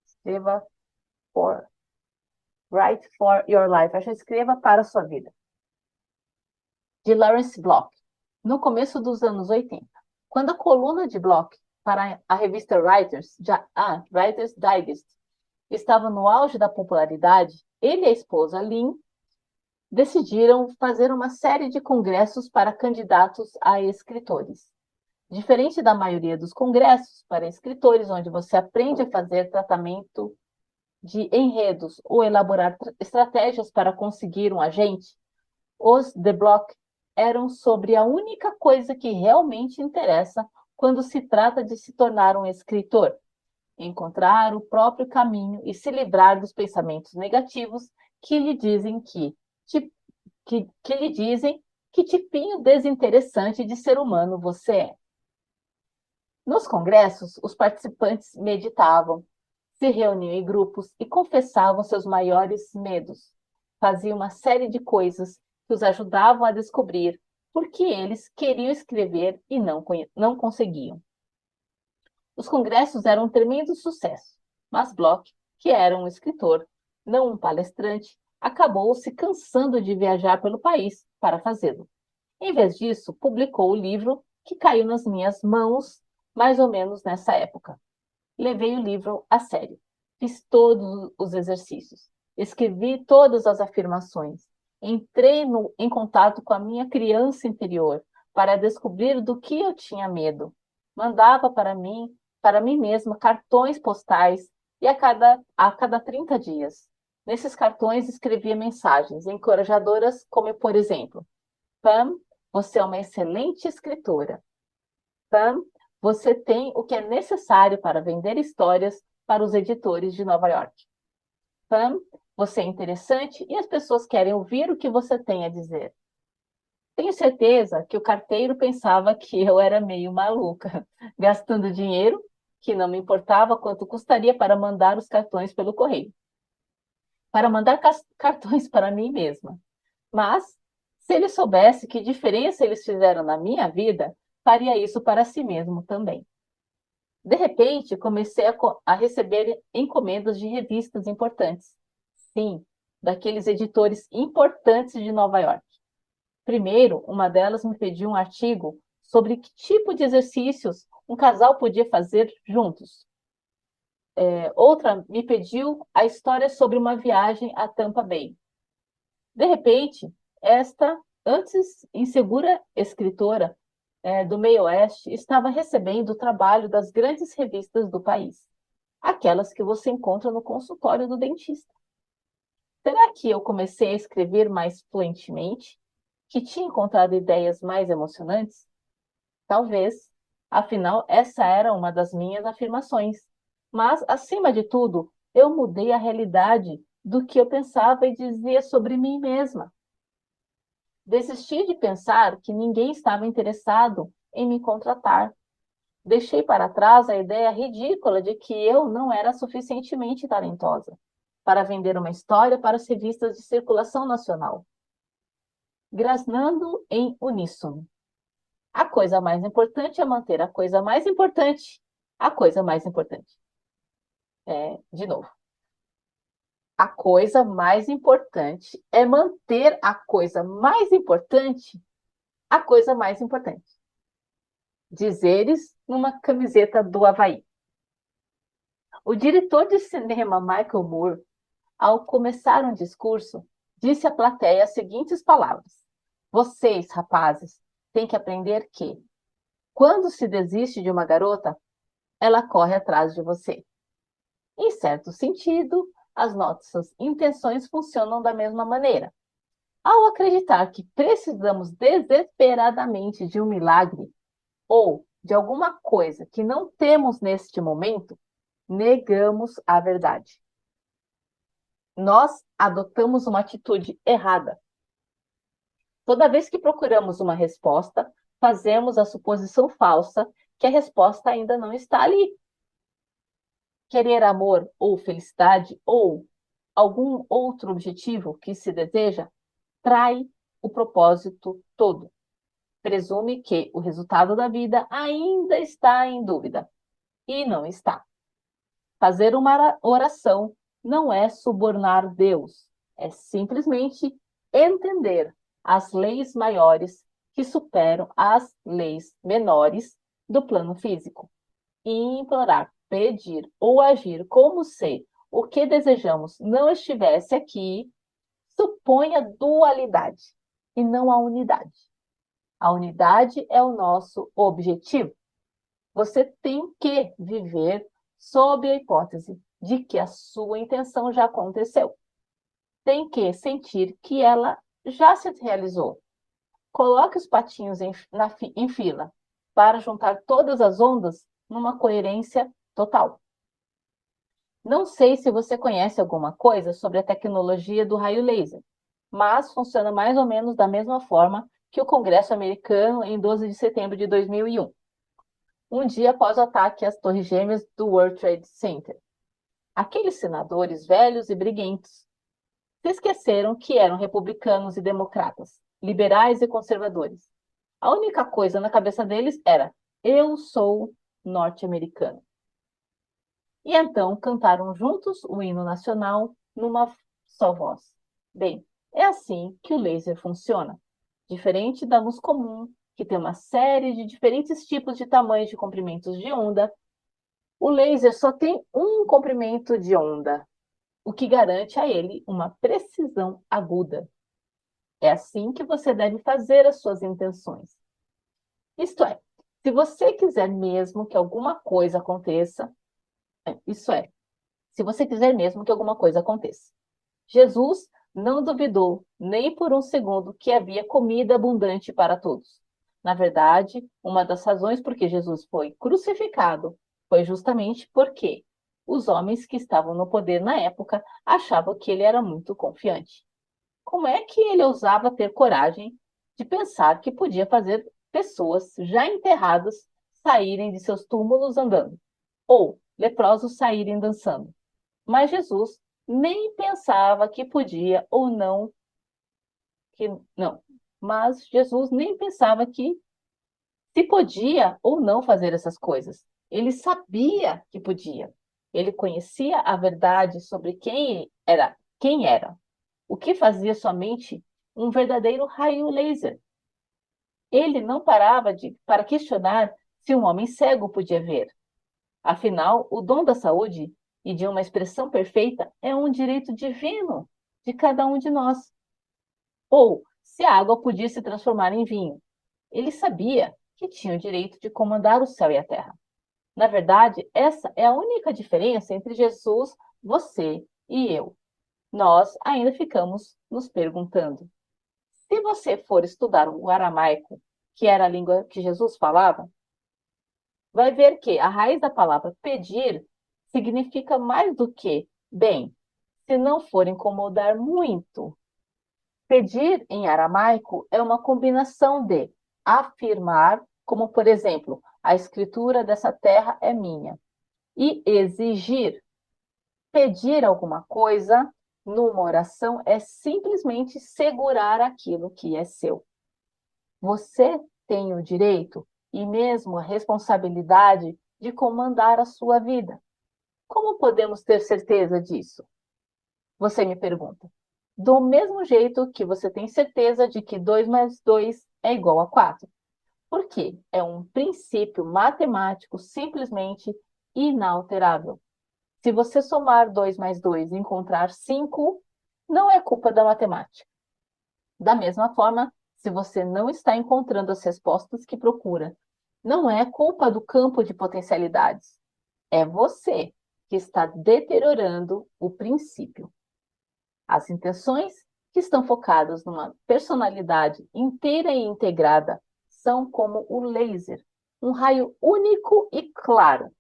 Escreva for. Write for Your Life. Acho que escreva para a sua vida. De Lawrence Block, no começo dos anos 80. Quando a coluna de Block para a revista Writer's Digest estava no auge da popularidade, ele e a esposa Lynn decidiram fazer uma série de congressos para candidatos a escritores. Diferente da maioria dos congressos para escritores, onde você aprende a fazer tratamento de enredos ou elaborar estratégias para conseguir um agente, os The Block eram sobre a única coisa que realmente interessa quando se trata de se tornar um escritor: encontrar o próprio caminho e se livrar dos pensamentos negativos que lhe dizem que tipinho desinteressante de ser humano você é. Nos congressos, os participantes meditavam, se reuniam em grupos e confessavam seus maiores medos. Faziam uma série de coisas que os ajudavam a descobrir por que eles queriam escrever e não conseguiam. Os congressos eram um tremendo sucesso, mas Bloch, que era um escritor, não um palestrante, acabou se cansando de viajar pelo país para fazê-lo. Em vez disso, publicou o livro que caiu nas minhas mãos mais ou menos nessa época. Levei o livro a sério. Fiz todos os exercícios. Escrevi todas as afirmações. Entrei em contato com a minha criança interior para descobrir do que eu tinha medo. Mandava para mim mesma, cartões postais e a cada 30 dias. Nesses cartões escrevia mensagens encorajadoras, como, por exemplo: Pam, você é uma excelente escritora. Pam, você tem o que é necessário para vender histórias para os editores de Nova York. Pam, você é interessante e as pessoas querem ouvir o que você tem a dizer. Tenho certeza que o carteiro pensava que eu era meio maluca, gastando dinheiro que não me importava quanto custaria para mandar os cartões pelo correio. Para mandar cartões para mim mesma. Mas, se ele soubesse que diferença eles fizeram na minha vida, faria isso para si mesmo também. De repente, comecei a receber encomendas de revistas importantes. Sim, daqueles editores importantes de Nova York. Primeiro, uma delas me pediu um artigo sobre que tipo de exercícios um casal podia fazer juntos. Outra me pediu a história sobre uma viagem a Tampa Bay. De repente, esta, antes insegura escritora do meio oeste, estava recebendo o trabalho das grandes revistas do país, aquelas que você encontra no consultório do dentista. Será que eu comecei a escrever mais fluentemente? Que tinha encontrado ideias mais emocionantes? Talvez. Afinal, essa era uma das minhas afirmações. Mas, acima de tudo, eu mudei a realidade do que eu pensava e dizia sobre mim mesma. Desisti de pensar que ninguém estava interessado em me contratar. Deixei para trás a ideia ridícula de que eu não era suficientemente talentosa para vender uma história para as revistas de circulação nacional. Grasnando em uníssono. A coisa mais importante é manter a coisa mais importante. A coisa mais importante. De novo. A coisa mais importante é manter a coisa mais importante. A coisa mais importante. Dizeres numa camiseta do Havaí. O diretor de cinema Michael Moore, ao começar um discurso, disse à plateia as seguintes palavras: vocês, rapazes, têm que aprender que, quando se desiste de uma garota, ela corre atrás de você. Em certo sentido, as nossas intenções funcionam da mesma maneira. Ao acreditar que precisamos desesperadamente de um milagre ou de alguma coisa que não temos neste momento, negamos a verdade. Nós adotamos uma atitude errada. Toda vez que procuramos uma resposta, fazemos a suposição falsa que a resposta ainda não está ali. Querer amor ou felicidade ou algum outro objetivo que se deseja trai o propósito todo. Presume que o resultado da vida ainda está em dúvida. E não está. Fazer uma oração não é subornar Deus, é simplesmente entender as leis maiores que superam as leis menores do plano físico e implorar, pedir ou agir como se o que desejamos não estivesse aqui, supõe a dualidade e não a unidade. A unidade é o nosso objetivo. Você tem que viver sob a hipótese de que a sua intenção já aconteceu. Tem que sentir que ela já se realizou. Coloque os patinhos em fila para juntar todas as ondas numa coerência total. Não sei se você conhece alguma coisa sobre a tecnologia do raio laser, mas funciona mais ou menos da mesma forma que o Congresso americano em 12 de setembro de 2001. Um dia após o ataque às Torres Gêmeas do World Trade Center. Aqueles senadores velhos e briguentos se esqueceram que eram republicanos e democratas, liberais e conservadores. A única coisa na cabeça deles era: eu sou norte-americano. E então cantaram juntos o hino nacional numa só voz. Bem, é assim que o laser funciona. Diferente da luz comum, que tem uma série de diferentes tipos de tamanhos de comprimentos de onda, o laser só tem um comprimento de onda, o que garante a ele uma precisão aguda. É assim que você deve fazer as suas intenções. Isto é, se você quiser mesmo que alguma coisa aconteça, se você quiser mesmo que alguma coisa aconteça. Jesus não duvidou nem por um segundo que havia comida abundante para todos. Na verdade, uma das razões por que Jesus foi crucificado foi justamente porque os homens que estavam no poder na época achavam que ele era muito confiante. Como é que ele ousava ter coragem de pensar que podia fazer pessoas já enterradas saírem de seus túmulos andando? Ou leprosos saírem dançando? Mas Jesus nem pensava que podia ou não, Mas Jesus nem pensava que se podia ou não fazer essas coisas. Ele sabia que podia. Ele conhecia a verdade sobre quem era. o que fazia somente um verdadeiro raio laser. Ele não parava para questionar se um homem cego podia ver. Afinal, o dom da saúde e de uma expressão perfeita é um direito divino de cada um de nós. Ou se a água podia se transformar em vinho. Ele sabia que tinha o direito de comandar o céu e a terra. Na verdade, essa é a única diferença entre Jesus, você e eu. Nós ainda ficamos nos perguntando. Se você for estudar o aramaico, que era a língua que Jesus falava, vai ver que a raiz da palavra pedir significa mais do que bem, se não for incomodar muito. Pedir em aramaico é uma combinação de afirmar, como por exemplo, a escritura dessa terra é minha, e exigir. Pedir alguma coisa numa oração é simplesmente segurar aquilo que é seu. Você tem o direito e mesmo a responsabilidade de comandar a sua vida. Como podemos ter certeza disso? Você me pergunta. Do mesmo jeito que você tem certeza de que 2 mais 2 é igual a 4. Porque é um princípio matemático simplesmente inalterável. Se você somar 2 mais 2 e encontrar 5, não é culpa da matemática. Da mesma forma, se você não está encontrando as respostas que procura, não é culpa do campo de potencialidades. É você que está deteriorando o princípio. As intenções que estão focadas numa personalidade inteira e integrada são como o laser, um raio único e claro.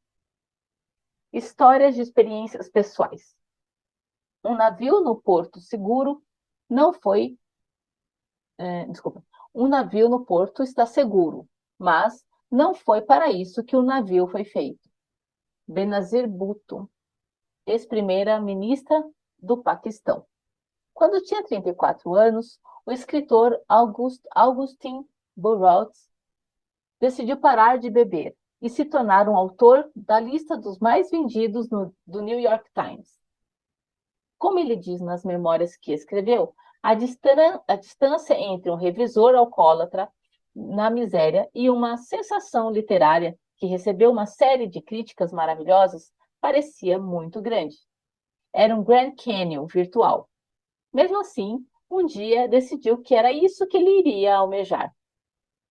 Histórias de experiências pessoais. Um navio no porto seguro não foi. Um navio no porto está seguro, mas não foi para isso que o navio foi feito. Benazir Bhutto, ex-primeira-ministra do Paquistão. Quando tinha 34 anos, o escritor Augustin Burroughs decidiu parar de beber e se tornar um autor da lista dos mais vendidos do New York Times. Como ele diz nas memórias que escreveu, a distância entre um revisor alcoólatra na miséria e uma sensação literária que recebeu uma série de críticas maravilhosas parecia muito grande. Era um Grand Canyon virtual. Mesmo assim, um dia decidiu que era isso que ele iria almejar.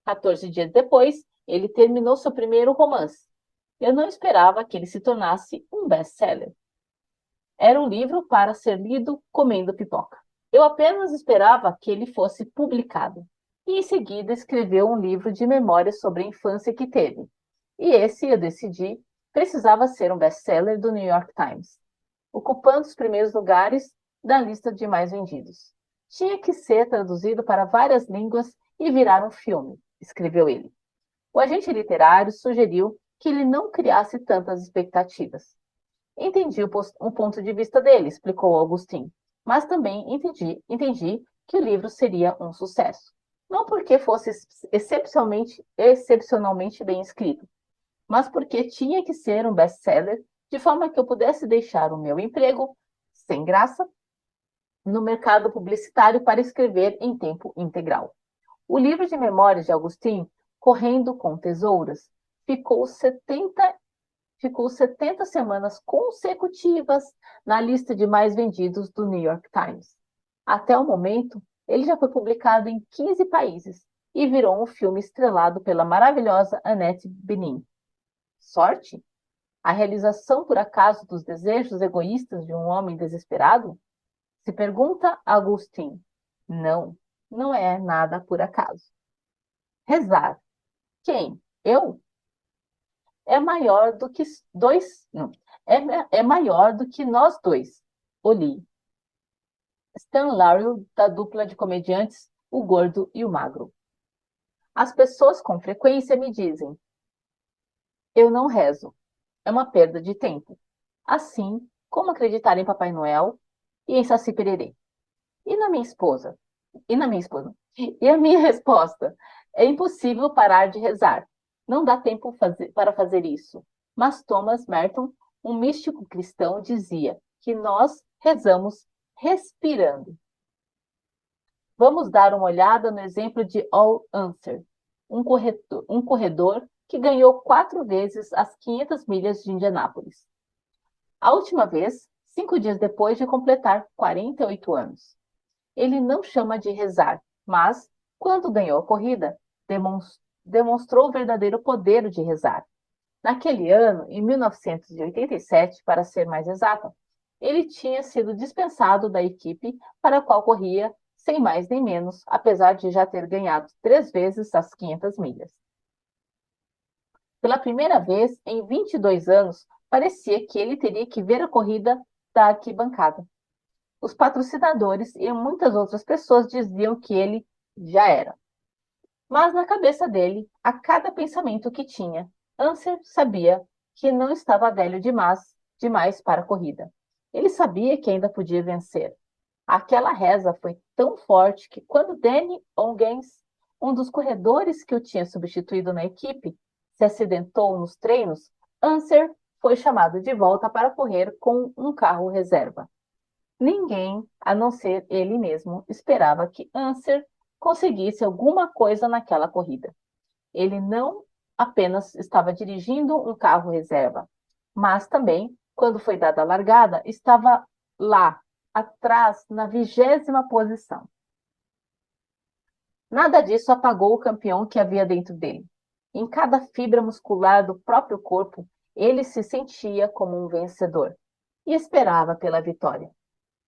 14 dias depois, ele terminou seu primeiro romance. Eu não esperava que ele se tornasse um best-seller. Era um livro para ser lido comendo pipoca. Eu apenas esperava que ele fosse publicado. E em seguida escreveu um livro de memórias sobre a infância que teve. E esse, eu decidi, precisava ser um best-seller do New York Times, ocupando os primeiros lugares da lista de mais vendidos. Tinha que ser traduzido para várias línguas e virar um filme, escreveu ele. O agente literário sugeriu que ele não criasse tantas expectativas. Entendi o ponto de vista dele, explicou Augustin, mas também entendi que o livro seria um sucesso. Não porque fosse excepcionalmente bem escrito, mas porque tinha que ser um best-seller, de forma que eu pudesse deixar o meu emprego, sem graça, no mercado publicitário para escrever em tempo integral. O livro de memórias de Augustin, Correndo com Tesouras, ficou 70 semanas consecutivas na lista de mais vendidos do New York Times. Até o momento, ele já foi publicado em 15 países e virou um filme estrelado pela maravilhosa Annette Bening. Sorte? A realização por acaso dos desejos egoístas de um homem desesperado? Se pergunta Augustin. Não, não é nada por acaso. Rezar. Quem? Eu? É maior do que é maior do que nós dois. Oli. Stan Laurel, da dupla de comediantes O Gordo e o Magro. As pessoas com frequência me dizem: eu não rezo. É uma perda de tempo. Assim como acreditar em Papai Noel e em Saci Pererê. E na minha esposa? E a minha resposta: é impossível parar de rezar. Não dá tempo para fazer isso. Mas Thomas Merton, um místico cristão, dizia que nós rezamos respirando. Vamos dar uma olhada no exemplo de All Unser, um corredor que ganhou 4 vezes as 500 milhas de Indianápolis. A última vez, 5 dias depois de completar 48 anos. Ele não chama de rezar, mas, quando ganhou a corrida, demonstrou o verdadeiro poder de rezar. Naquele ano, em 1987, para ser mais exata, ele tinha sido dispensado da equipe para a qual corria, sem mais nem menos, apesar de já ter ganhado 3 vezes as 500 milhas. Pela primeira vez em 22 anos, parecia que ele teria que ver a corrida da arquibancada. Os patrocinadores e muitas outras pessoas diziam que ele já era. Mas na cabeça dele, a cada pensamento que tinha, Anser sabia que não estava velho demais para a corrida. Ele sabia que ainda podia vencer. Aquela reza foi tão forte que quando Danny Ongens, um dos corredores que o tinha substituído na equipe, se acidentou nos treinos, Anser foi chamado de volta para correr com um carro reserva. Ninguém, a não ser ele mesmo, esperava que Anser conseguisse alguma coisa naquela corrida. Ele não apenas estava dirigindo um carro reserva, mas também, quando foi dada a largada, estava lá, atrás, na 20ª posição. Nada disso apagou o campeão que havia dentro dele. Em cada fibra muscular do próprio corpo, ele se sentia como um vencedor e esperava pela vitória.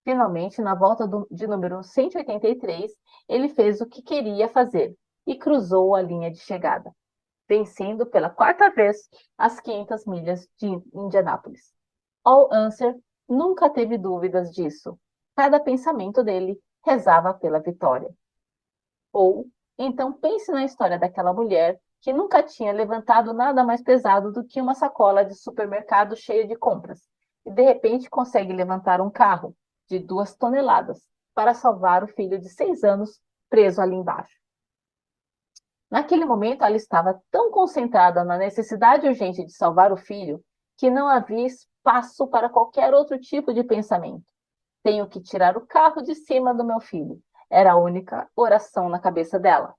Finalmente, na volta de número 183, ele fez o que queria fazer e cruzou a linha de chegada, vencendo pela 4ª vez as 500 milhas de Indianápolis. All Unser nunca teve dúvidas disso. Cada pensamento dele rezava pela vitória. Ou, então, pense na história daquela mulher que nunca tinha levantado nada mais pesado do que uma sacola de supermercado cheia de compras, e de repente consegue levantar um carro de 2 toneladas para salvar o filho de 6 anos preso ali embaixo. Naquele momento, ela estava tão concentrada na necessidade urgente de salvar o filho que não havia espaço para qualquer outro tipo de pensamento. Tenho que tirar o carro de cima do meu filho. Era a única oração na cabeça dela.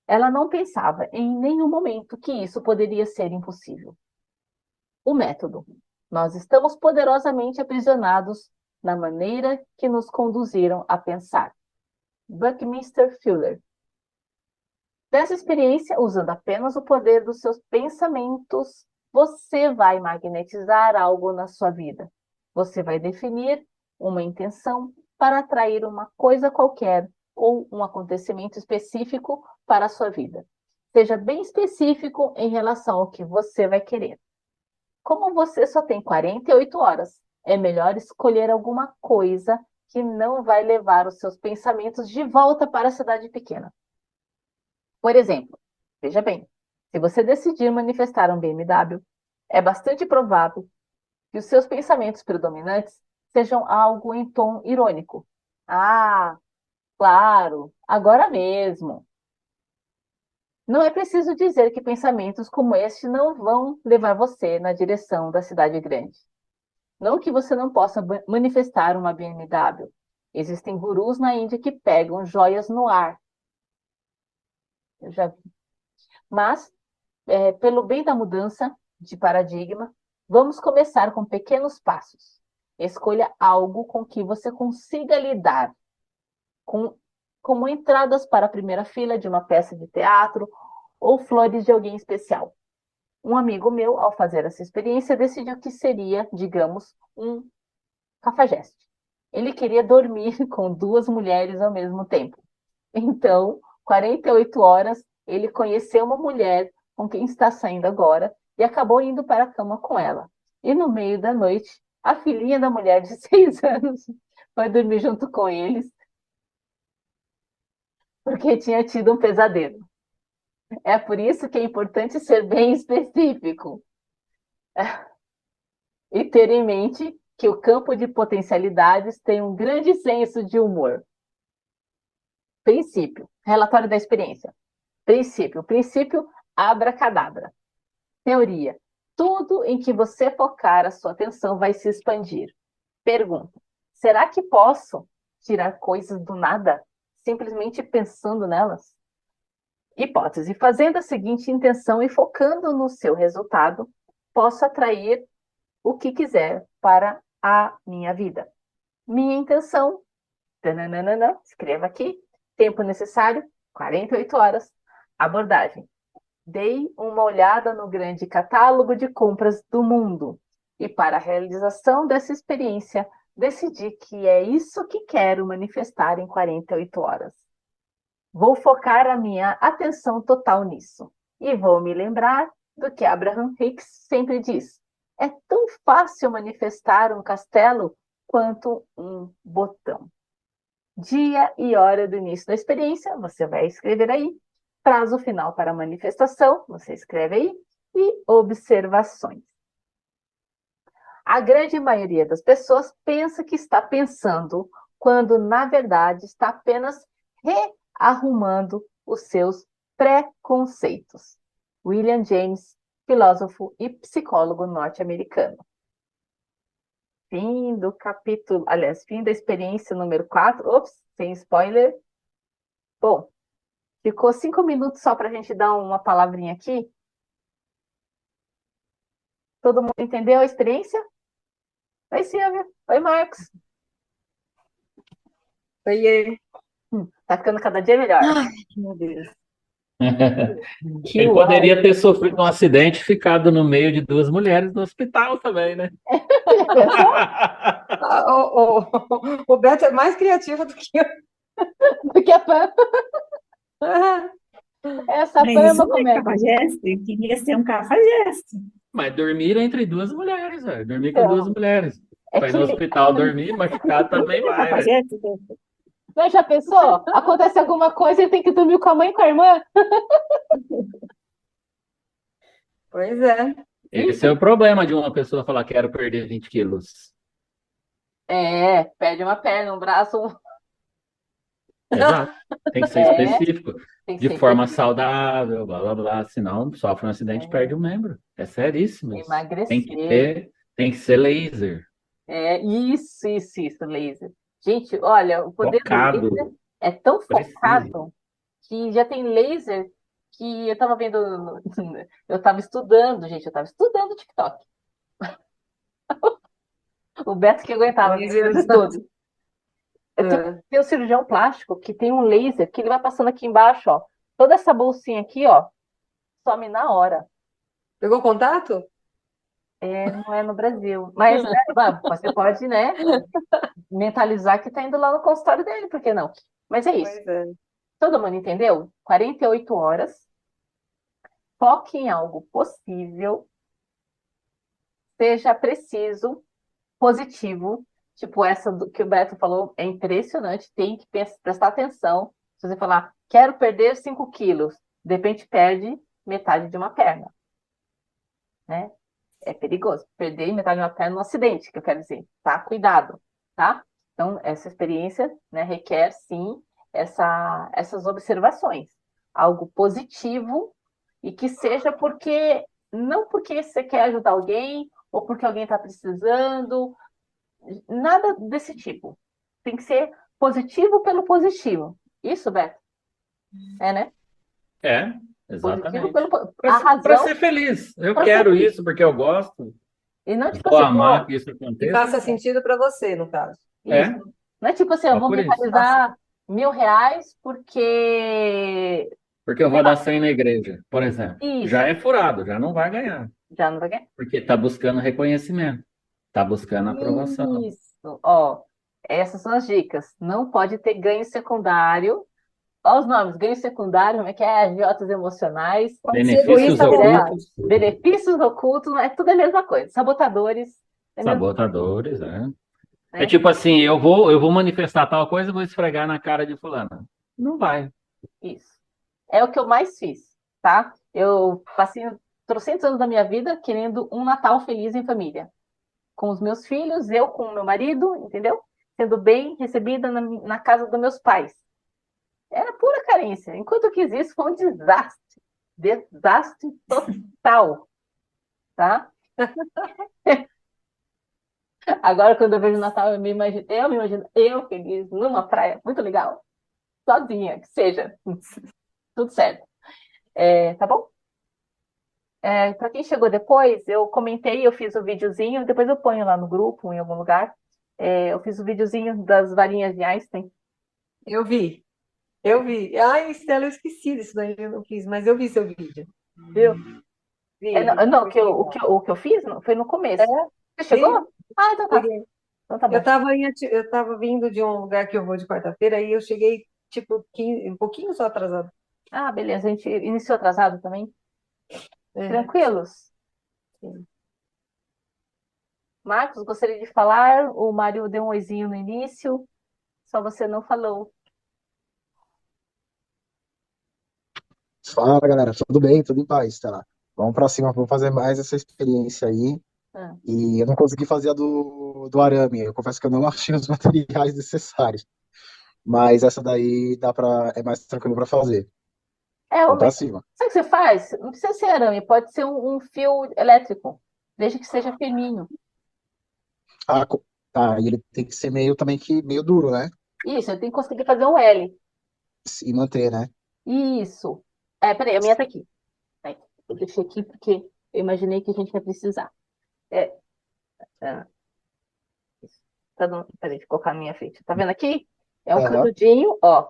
Ela não pensava em nenhum momento que isso poderia ser impossível. O método. Nós estamos poderosamente aprisionados na maneira que nos conduziram a pensar. Buckminster Fuller. Dessa experiência, usando apenas o poder dos seus pensamentos, você vai magnetizar algo na sua vida. Você vai definir uma intenção para atrair uma coisa qualquer ou um acontecimento específico para a sua vida. Seja bem específico em relação ao que você vai querer. Como você só tem 48 horas, é melhor escolher alguma coisa que não vai levar os seus pensamentos de volta para a cidade pequena. Por exemplo, veja bem, se você decidir manifestar um BMW, é bastante provável que os seus pensamentos predominantes sejam algo em tom irônico. Ah, claro, agora mesmo. Não é preciso dizer que pensamentos como este não vão levar você na direção da cidade grande. Não que você não possa manifestar uma BMW. Existem gurus na Índia que pegam joias no ar. Eu já vi. Mas, pelo bem da mudança de paradigma, vamos começar com pequenos passos. Escolha algo com que você consiga lidar, como entradas para a primeira fila de uma peça de teatro ou flores de alguém especial. Um amigo meu, ao fazer essa experiência, decidiu que seria, digamos, um cafajeste. Ele queria dormir com 2 mulheres ao mesmo tempo. Então, 48 horas, ele conheceu uma mulher com quem está saindo agora e acabou indo para a cama com ela. E no meio da noite, a filhinha da mulher de 6 anos foi dormir junto com eles porque tinha tido um pesadelo. É por isso que é importante ser bem específico e ter em mente que o campo de potencialidades tem um grande senso de humor. Princípio, relatório da experiência. Princípio abracadabra. Teoria, tudo em que você focar a sua atenção vai se expandir. Pergunta, será que posso tirar coisas do nada? simplesmente pensando nelas? Hipótese: fazendo a seguinte intenção e focando no seu resultado, posso atrair o que quiser para a minha vida. Minha intenção, tananana, escreva aqui, tempo necessário, 48 horas. Abordagem: dei uma olhada no grande catálogo de compras do mundo e, para a realização dessa experiência, decidi que é isso que quero manifestar em 48 horas. Vou focar a minha atenção total nisso e vou me lembrar do que Abraham Hicks sempre diz: é tão fácil manifestar um castelo quanto um botão. Dia e hora do início da experiência, você vai escrever aí. Prazo final para a manifestação, você escreve aí. E observações. A grande maioria das pessoas pensa que está pensando, quando na verdade está apenas rearrumando os seus preconceitos. William James, filósofo e psicólogo norte-americano. Fim do capítulo, aliás, fim da experiência número 4. Ops, sem spoiler. Bom, ficou 5 minutos só para a gente dar uma palavrinha aqui. Todo mundo entendeu a experiência? Oi, Silvia. Oi, Marcos. Oiê. Tá ficando cada dia melhor. Ai, meu Deus. Que Ele uau. poderia ter sofrido um acidente e ficado no meio de duas mulheres no hospital também, né? Ah, o Beto é mais criativo do que eu. Porque a Pam, essa Mas Pam é isso uma não é comédia. cafajeste? Eu queria ser um cafajeste. Mas dormir entre duas mulheres, velho. Dormir com Então, duas mulheres. é Vai no que, hospital dormir, machucado também vai, velho. Cafajeste? mas já pensou? Acontece alguma coisa e tem que dormir com a mãe e com a irmã? Pois é. Esse é o problema de uma pessoa falar quero perder 20 quilos. É, perde uma perna, um braço. Exato. Tem que ser É, específico. tem que De ser forma específico. saudável, blá, blá, blá. Senão sofre um acidente e perde um membro. É seríssimo isso. Emagrecer. Tem que ser laser. É, isso, laser. Gente, olha, o poder do Focado. laser é tão Preciso. focado que já tem laser que eu estava vendo, eu estava estudando, gente, eu estava estudando o TikTok. O Beto que aguentava Pois ver é. os estudos. É. Tem um cirurgião plástico que tem um laser que ele vai passando aqui embaixo, ó. Toda essa bolsinha aqui, ó, some na hora. Pegou contato? É, não é no Brasil. Mas, né, você pode, né, mentalizar que tá indo lá no consultório dele, por que não? Mas é isso. Pois é. Todo mundo entendeu? 48 horas. Foque em algo possível. Seja preciso, positivo. Tipo, essa que o Beto falou é impressionante. Tem que prestar atenção. Se você falar, quero perder 5 quilos, de repente perde metade de uma perna. Né? É perigoso. Perder metade de uma perna no acidente, que eu quero dizer. Tá? Cuidado. Tá? Então, essa experiência, né, requer, sim, essas observações. Algo positivo e que seja porque, não porque você quer ajudar alguém ou porque alguém está precisando, nada desse tipo. Tem que ser positivo pelo positivo. Isso, Beto? É, né? É, Positivo exatamente. pelo... A Para razão ser feliz. Eu pra ser quero feliz. isso porque eu gosto. E não tipo Vou assim, amar pô, que isso Que aconteça. faça sentido para você, no caso. É, isso. Não é tipo assim, eu só vou por isso. mentalizar R$ 1.000 porque Porque eu vou dar 100 na igreja, por exemplo. isso, Já é furado, já não vai ganhar. já não vai ganhar. Porque está buscando reconhecimento. Está buscando aprovação. Isso, ó, essas são as dicas. Não pode ter ganho secundário. Olha os nomes, ganho secundário, como é que é? Agiotas emocionais, Pode ser Benefícios egoísta à vontade. ocultos, benefícios ocultos, é tudo a mesma coisa. Sabotadores, é a mesma sabotadores, né? coisa, É né? tipo assim, eu vou manifestar tal coisa e vou esfregar na cara de fulano. Não vai. Isso. É o que eu mais fiz, tá? Eu passei trocentos anos da minha vida querendo um Natal feliz em família. Com os meus filhos, eu com o meu marido, entendeu? Sendo bem recebida na casa dos meus pais. Era pura carência. Enquanto eu quis isso, foi um desastre. Desastre total, tá? Agora, quando eu vejo o Natal, eu me imagino eu feliz numa praia, muito legal. sozinha, que seja. Tudo certo. Tá bom? Para quem chegou depois, eu comentei, eu fiz o videozinho, depois eu ponho lá no grupo, em algum lugar. Eu fiz o videozinho das varinhas de Einstein. Eu vi, eu vi. Ai, Estela, eu esqueci disso daí, eu não fiz, mas eu vi seu vídeo. Viu? Vi, Não, foi legal. o que eu fiz foi no começo. É, Você chegou? vi, Ah, então tá. cheguei. Então tá Eu bom. estava eu tava vindo de um lugar que eu vou de quarta-feira e eu cheguei, tipo, um pouquinho só atrasado. Ah, beleza. A gente iniciou atrasado também. É. Tranquilos? Marcos, gostaria de falar. O Mário deu um oizinho no início, só você não falou. Fala, galera, tudo bem? Tudo em paz, tá? Vamos pra cima, vamos fazer mais essa experiência aí. Ah, E eu não consegui fazer a do arame. Eu confesso que eu não achei os materiais necessários. Mas essa daí é mais tranquilo pra fazer. Vamos pra mas cima. sabe o que você faz? Não precisa ser arame, pode ser um fio elétrico, desde que seja firminho. Tá, e ele tem que ser meio também que meio duro, né? Isso, eu tenho que conseguir fazer um L. E manter, né? Isso. Peraí, a minha tá aqui. Aí, eu deixei aqui porque eu imaginei que a gente ia precisar. É, é, isso. Peraí, deixa eu colocar na minha frente. Tá vendo aqui? É um Aham, canudinho, ó,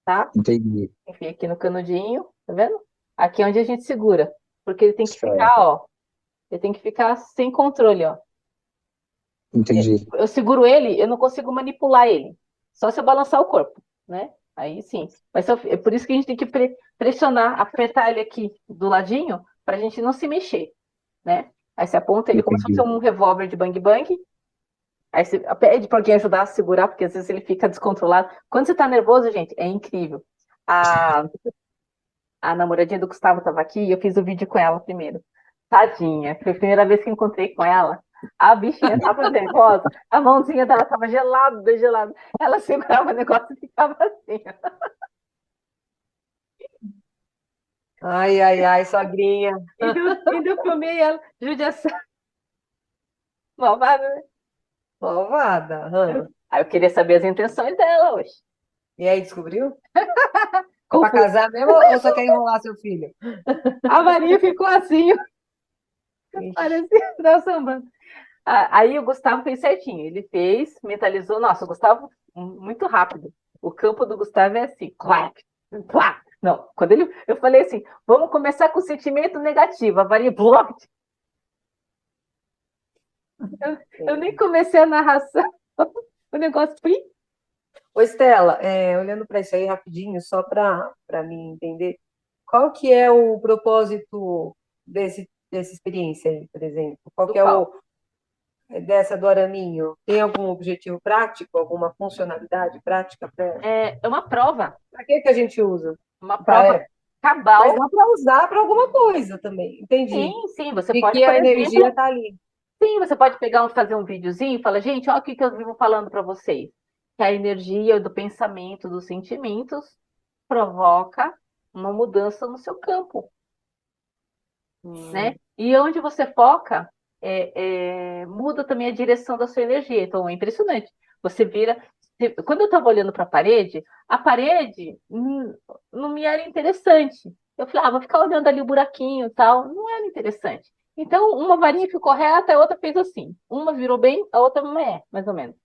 tá? entendi. Enfim, aqui no canudinho, tá vendo? Aqui é onde a gente segura, porque ele tem que ficar, Certo, ó, ele tem que ficar sem controle, ó. entendi. Eu seguro ele, eu não consigo manipular ele, só se eu balançar o corpo, né? Aí sim. Mas é por isso que a gente tem que pressionar, apertar ele aqui do ladinho, para a gente não se mexer, né? Aí você aponta ele como se fosse Entendi. um revólver de bang bang. Aí você pede para alguém ajudar a segurar, porque às vezes ele fica descontrolado. Quando você tá nervoso, gente, é incrível. A, a namoradinha do Gustavo estava aqui e eu fiz o vídeo com ela primeiro. Tadinha, foi a primeira vez que encontrei com ela. A bichinha estava nervosa, a mãozinha dela estava gelada, gelada. Ela segurava o negócio e ficava assim. Ai, ai, ai, sogrinha. Ainda eu filmei ela, judiação, malvada, né? Malvada. Aí eu queria saber as intenções dela hoje. E aí, descobriu? É pra Confuso. casar mesmo ou só quer enrolar seu filho? A Maria ficou assim, Ixi. parecia dar sambando. Aí o Gustavo fez certinho. Ele fez, mentalizou. Nossa, o Gustavo, muito rápido. O campo do Gustavo é assim, clac, clac. Não, quando eu falei assim, vamos começar com o sentimento negativo, a varinha block. Eu nem comecei a narração, o negócio foi. Ô, Estela, olhando para isso aí rapidinho, só para mim entender, qual que é o propósito dessa experiência aí, por exemplo? Qual Do que é qual? dessa do araminho? Tem algum objetivo prático, alguma funcionalidade prática para É uma prova, que a gente usa? uma Tá, prova mas cabal. dá para usar para alguma coisa também, entendi. Sim, sim, você E pode, que por a energia exemplo, está ali. sim, você pode pegar fazer um videozinho e falar, gente, olha o que eu vivo falando para vocês. Que a energia do pensamento, dos sentimentos, provoca uma mudança no seu campo, né? E onde você foca, muda também a direção da sua energia. Então, é impressionante. Você vira. Quando eu estava olhando para a parede não me era interessante. Eu falei, vou ficar olhando ali o buraquinho e tal. Não era interessante. Então, uma varinha ficou reta, a outra fez assim. Uma virou bem, a outra não é, mais ou menos.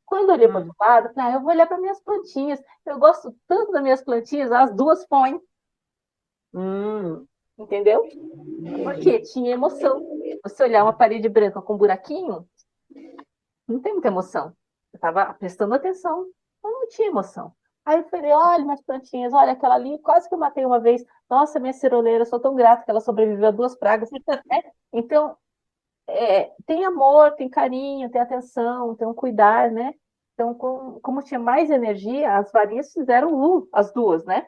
Quando eu olhei para o outro lado, eu falei, eu vou olhar para minhas plantinhas. Eu gosto tanto das minhas plantinhas, as duas põem. Entendeu? Porque tinha emoção. Você olhar uma parede branca com um buraquinho, não tem muita emoção. Eu estava prestando atenção, mas não tinha emoção. Aí eu falei, olha minhas plantinhas, olha aquela ali, quase que eu matei uma vez. Nossa, minha ciroleira, sou tão grata que ela sobreviveu a 2 pragas. Né? Então, tem amor, tem carinho, tem atenção, tem um cuidar, né? Então, como tinha mais energia, as varinhas fizeram as duas, né?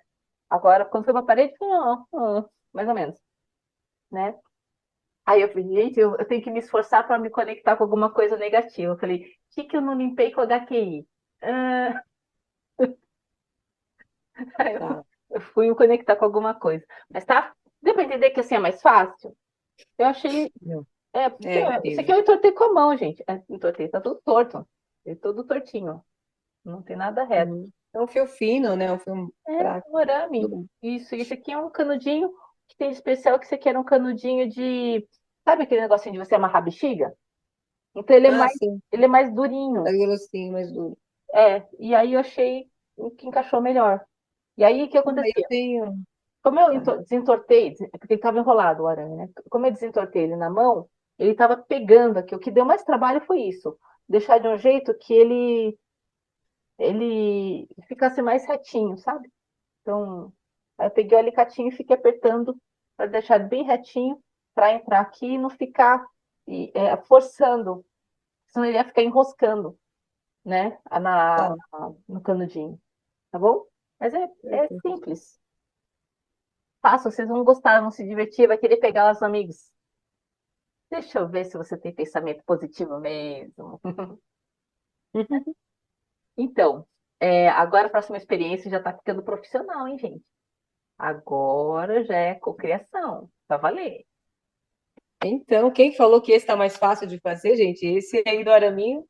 Agora, quando foi para a parede, mais ou menos, né? Aí eu falei, gente, eu tenho que me esforçar para me conectar com alguma coisa negativa. Eu falei, o que eu não limpei com o HQI? Ah, aí Tá. eu fui me conectar com alguma coisa. Mas tá, deu para entender que assim é mais fácil? Eu achei. Porque isso aqui Entendi. eu entortei com a mão, gente. Entortei, tá tudo torto. Tá tudo tortinho. Não tem nada reto. É um fio fino, né? Um fio É prático. um arame. Tudo bom. Isso, esse aqui é um canudinho que tem de especial que você quer um canudinho de. Sabe aquele negocinho de você amarrar bexiga? Então Ah, sim. ele é mais durinho. Mais grossinho, mais duro. E aí eu achei o que encaixou melhor. E aí o que Ah, eu acontecia? tenho. Como eu Tá. desentortei, porque ele estava enrolado o arame, né? Como eu desentortei ele na mão, ele estava pegando aqui. O que deu mais trabalho foi isso. Deixar de um jeito que ele ficasse mais retinho, sabe? Então, aí eu peguei o alicatinho e fiquei apertando para deixar bem retinho para entrar aqui e não ficar forçando, senão ele ia ficar enroscando, né? Tá. No canudinho, tá bom? Mas é Perfeito. simples. Faça, vocês vão gostar, vão se divertir, vai querer pegar os amigos. Deixa eu ver se você tem pensamento positivo mesmo. Então, agora a próxima experiência já está ficando profissional, hein, gente? Agora já é cocriação, para valer. Então, quem falou que esse está mais fácil de fazer, gente? Esse aí do araminho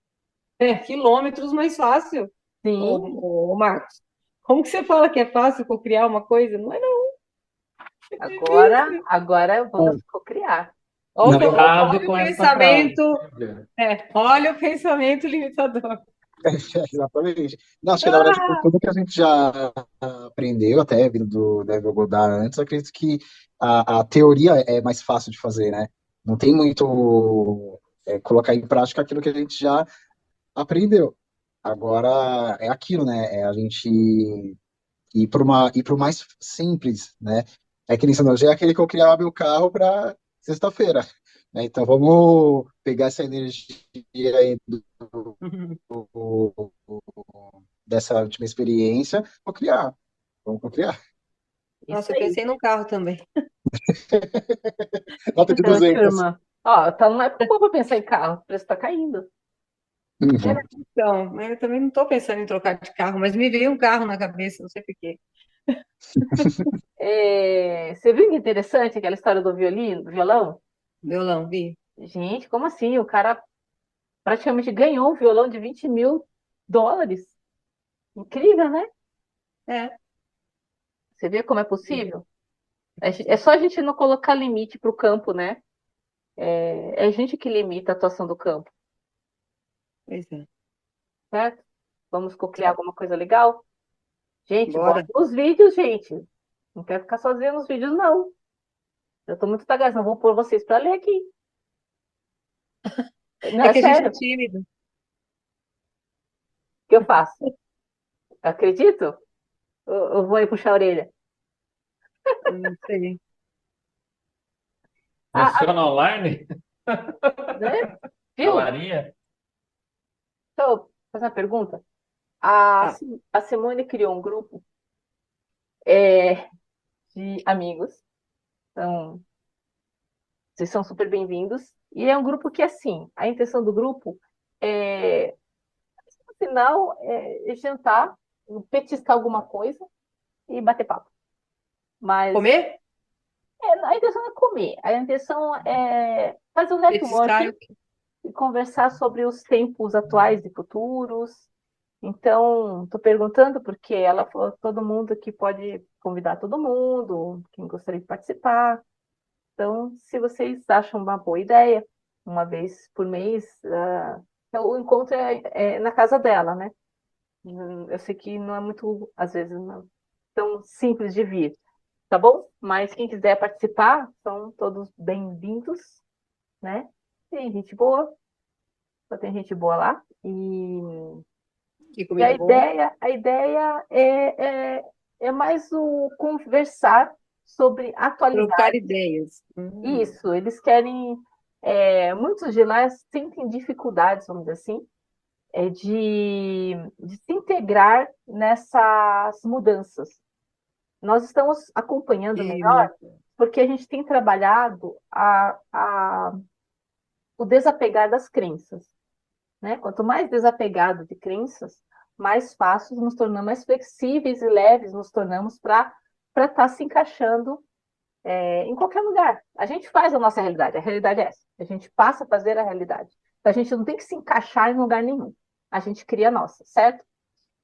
é quilômetros mais fácil. Sim, Ô, Marcos, como que você fala que é fácil criar uma coisa? Não é, não. É difícil. agora Bom, vamos cocriar. na verdade, Cuidado Olha o com essa frase. pensamento, olha o pensamento limitador. exatamente. Não, acho que na verdade, por Ah, tudo que a gente já aprendeu, até vindo do Neville Goddard antes, eu acredito que a teoria é mais fácil de fazer, né? Não tem muito colocar em prática aquilo que a gente já aprendeu. Agora é aquilo, né? É a gente ir para o mais simples, né? É que nem essa analogia é aquele que eu criava meu carro para sexta-feira, né? Então vamos pegar essa energia aí dessa última experiência, vou criar. Vamos criar. Isso nossa, eu aí. pensei num carro também. Nota de Então, 200. turma, ó, tá numa época boa para pensar em carro, o preço tá caindo. Uhum. Então, eu também não estou pensando em trocar de carro, mas me veio um carro na cabeça, não sei por quê. Você viu que interessante aquela história do violão? Violão, vi. Gente, como assim? O cara praticamente ganhou um violão de US$ 20.000. Incrível, né? É, Você vê como é possível? É só a gente não colocar limite para o campo, né? É a gente que limita a atuação do campo, pois é. certo? Vamos cocriar alguma coisa legal? Gente, bota Bora. os vídeos, gente. Não quero ficar sozinha nos vídeos, não. Eu tô muito tagada, não vou pôr vocês para ler aqui. Não, É é que a gente é sério. O tímido. que eu faço? Acredito? Eu vou aí puxar a orelha. Não sei. Funciona online? Né? Viu? Falaria? Deixa eu fazer uma pergunta. Ah, A Simone criou um grupo é, de amigos. Então, vocês são super bem-vindos. E é um grupo que, assim, a intenção do grupo é, no final, jantar, petiscar alguma coisa e bater papo. Mas comer? a intenção não é comer, a intenção é fazer um Petiscar. networking e conversar sobre os tempos atuais e futuros. Então, estou perguntando porque ela falou todo mundo que pode convidar todo mundo, quem gostaria de participar. Então, se vocês acham uma boa ideia, uma vez por mês, o encontro é na casa dela, né? Eu sei que não é muito, às vezes, não é tão simples de vir, tá bom? Mas quem quiser participar, são todos bem-vindos, né? Tem gente boa, só tem gente boa lá. Que E a comida boa. ideia, a ideia é mais o conversar sobre Trocar atualidade. ideias. Isso, eles querem. Muitos de lá sentem dificuldades, vamos dizer assim, de se integrar nessas mudanças. Nós estamos acompanhando E, melhor porque a gente tem trabalhado o desapegar das crenças, né? Quanto mais desapegado de crenças, mais fáceis nos tornamos, mais flexíveis e leves nos tornamos para estar se encaixando em qualquer lugar. A gente faz a realidade é essa. A gente passa a fazer a realidade. Então, a gente não tem que se encaixar em lugar nenhum. A gente cria a nossa, certo?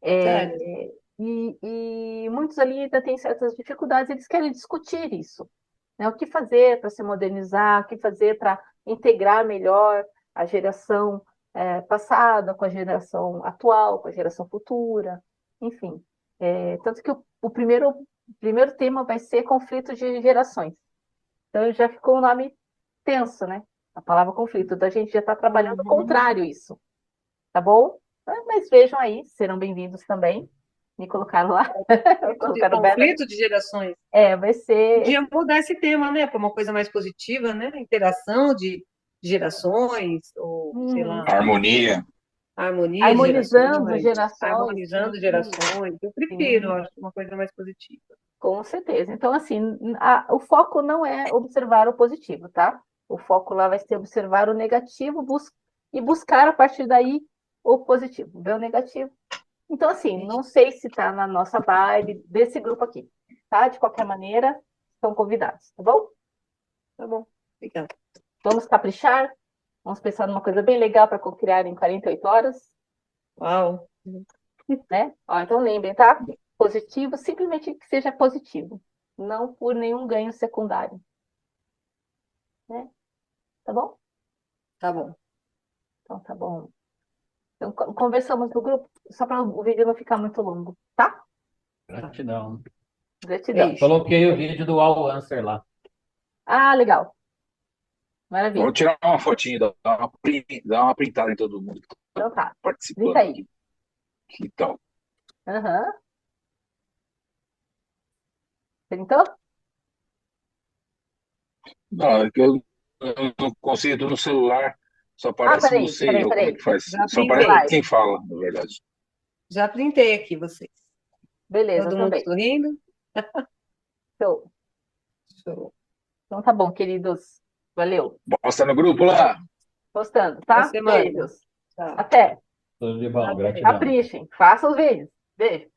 É, certo. E muitos ali ainda têm certas dificuldades, eles querem discutir isso, né? O que fazer para se modernizar, o que fazer para integrar melhor a geração passada com a geração atual, com a geração futura, enfim. Tanto que o primeiro tema vai ser conflito de gerações. Então já ficou um nome tenso, né? A palavra conflito. Então a gente já está trabalhando o contrário isso, tá bom? Mas vejam aí, serão bem-vindos também. Me colocaram lá. Colocaram Conflito de gerações. vai ser. Podia mudar esse tema, né? Para uma coisa mais positiva, né? Interação de gerações, ou sei lá, Harmonia. harmonia de Harmonizando gerações. gerações. Harmonizando sim, gerações. Eu prefiro, sim, acho, uma coisa mais positiva. com certeza. Então, assim, o foco não é observar o positivo, tá? O foco lá vai ser observar o negativo e buscar a partir daí o positivo. Ver o negativo. Então, assim, não sei se está na nossa vibe desse grupo aqui, tá? De qualquer maneira, estão convidados, tá bom? Tá bom, obrigada. Vamos caprichar? Vamos pensar numa coisa bem legal para criar em 48 horas, Uau. né? Ó, então lembrem, tá? Positivo, simplesmente que seja positivo, não por nenhum ganho secundário, né? Tá bom? Tá bom. Então tá bom. Então conversamos no grupo, só para o vídeo não ficar muito longo, tá? Gratidão. Gratidão. Beijo. Coloquei o vídeo do All Answer lá. Ah, legal. Maravilha. Vamos tirar uma fotinha, dar uma printada em todo mundo que Então está tá. participando Clica aí. aqui. Que tal? Aham. Printou? Não, é que eu não consigo no celular, só aparece Peraí, você e eu. Como é que faz? Já Só printei. aparece quem fala, na verdade. Já printei aqui vocês. Beleza, Todo mundo também. sorrindo? Show. Show. Então tá bom, queridos. Valeu. Posta no grupo lá. Postando, Boa tá? semana. Beijos. Tchau. Até. Tudo de bom, Até. gratidão. Caprichem. Façam os vídeos. Beijo.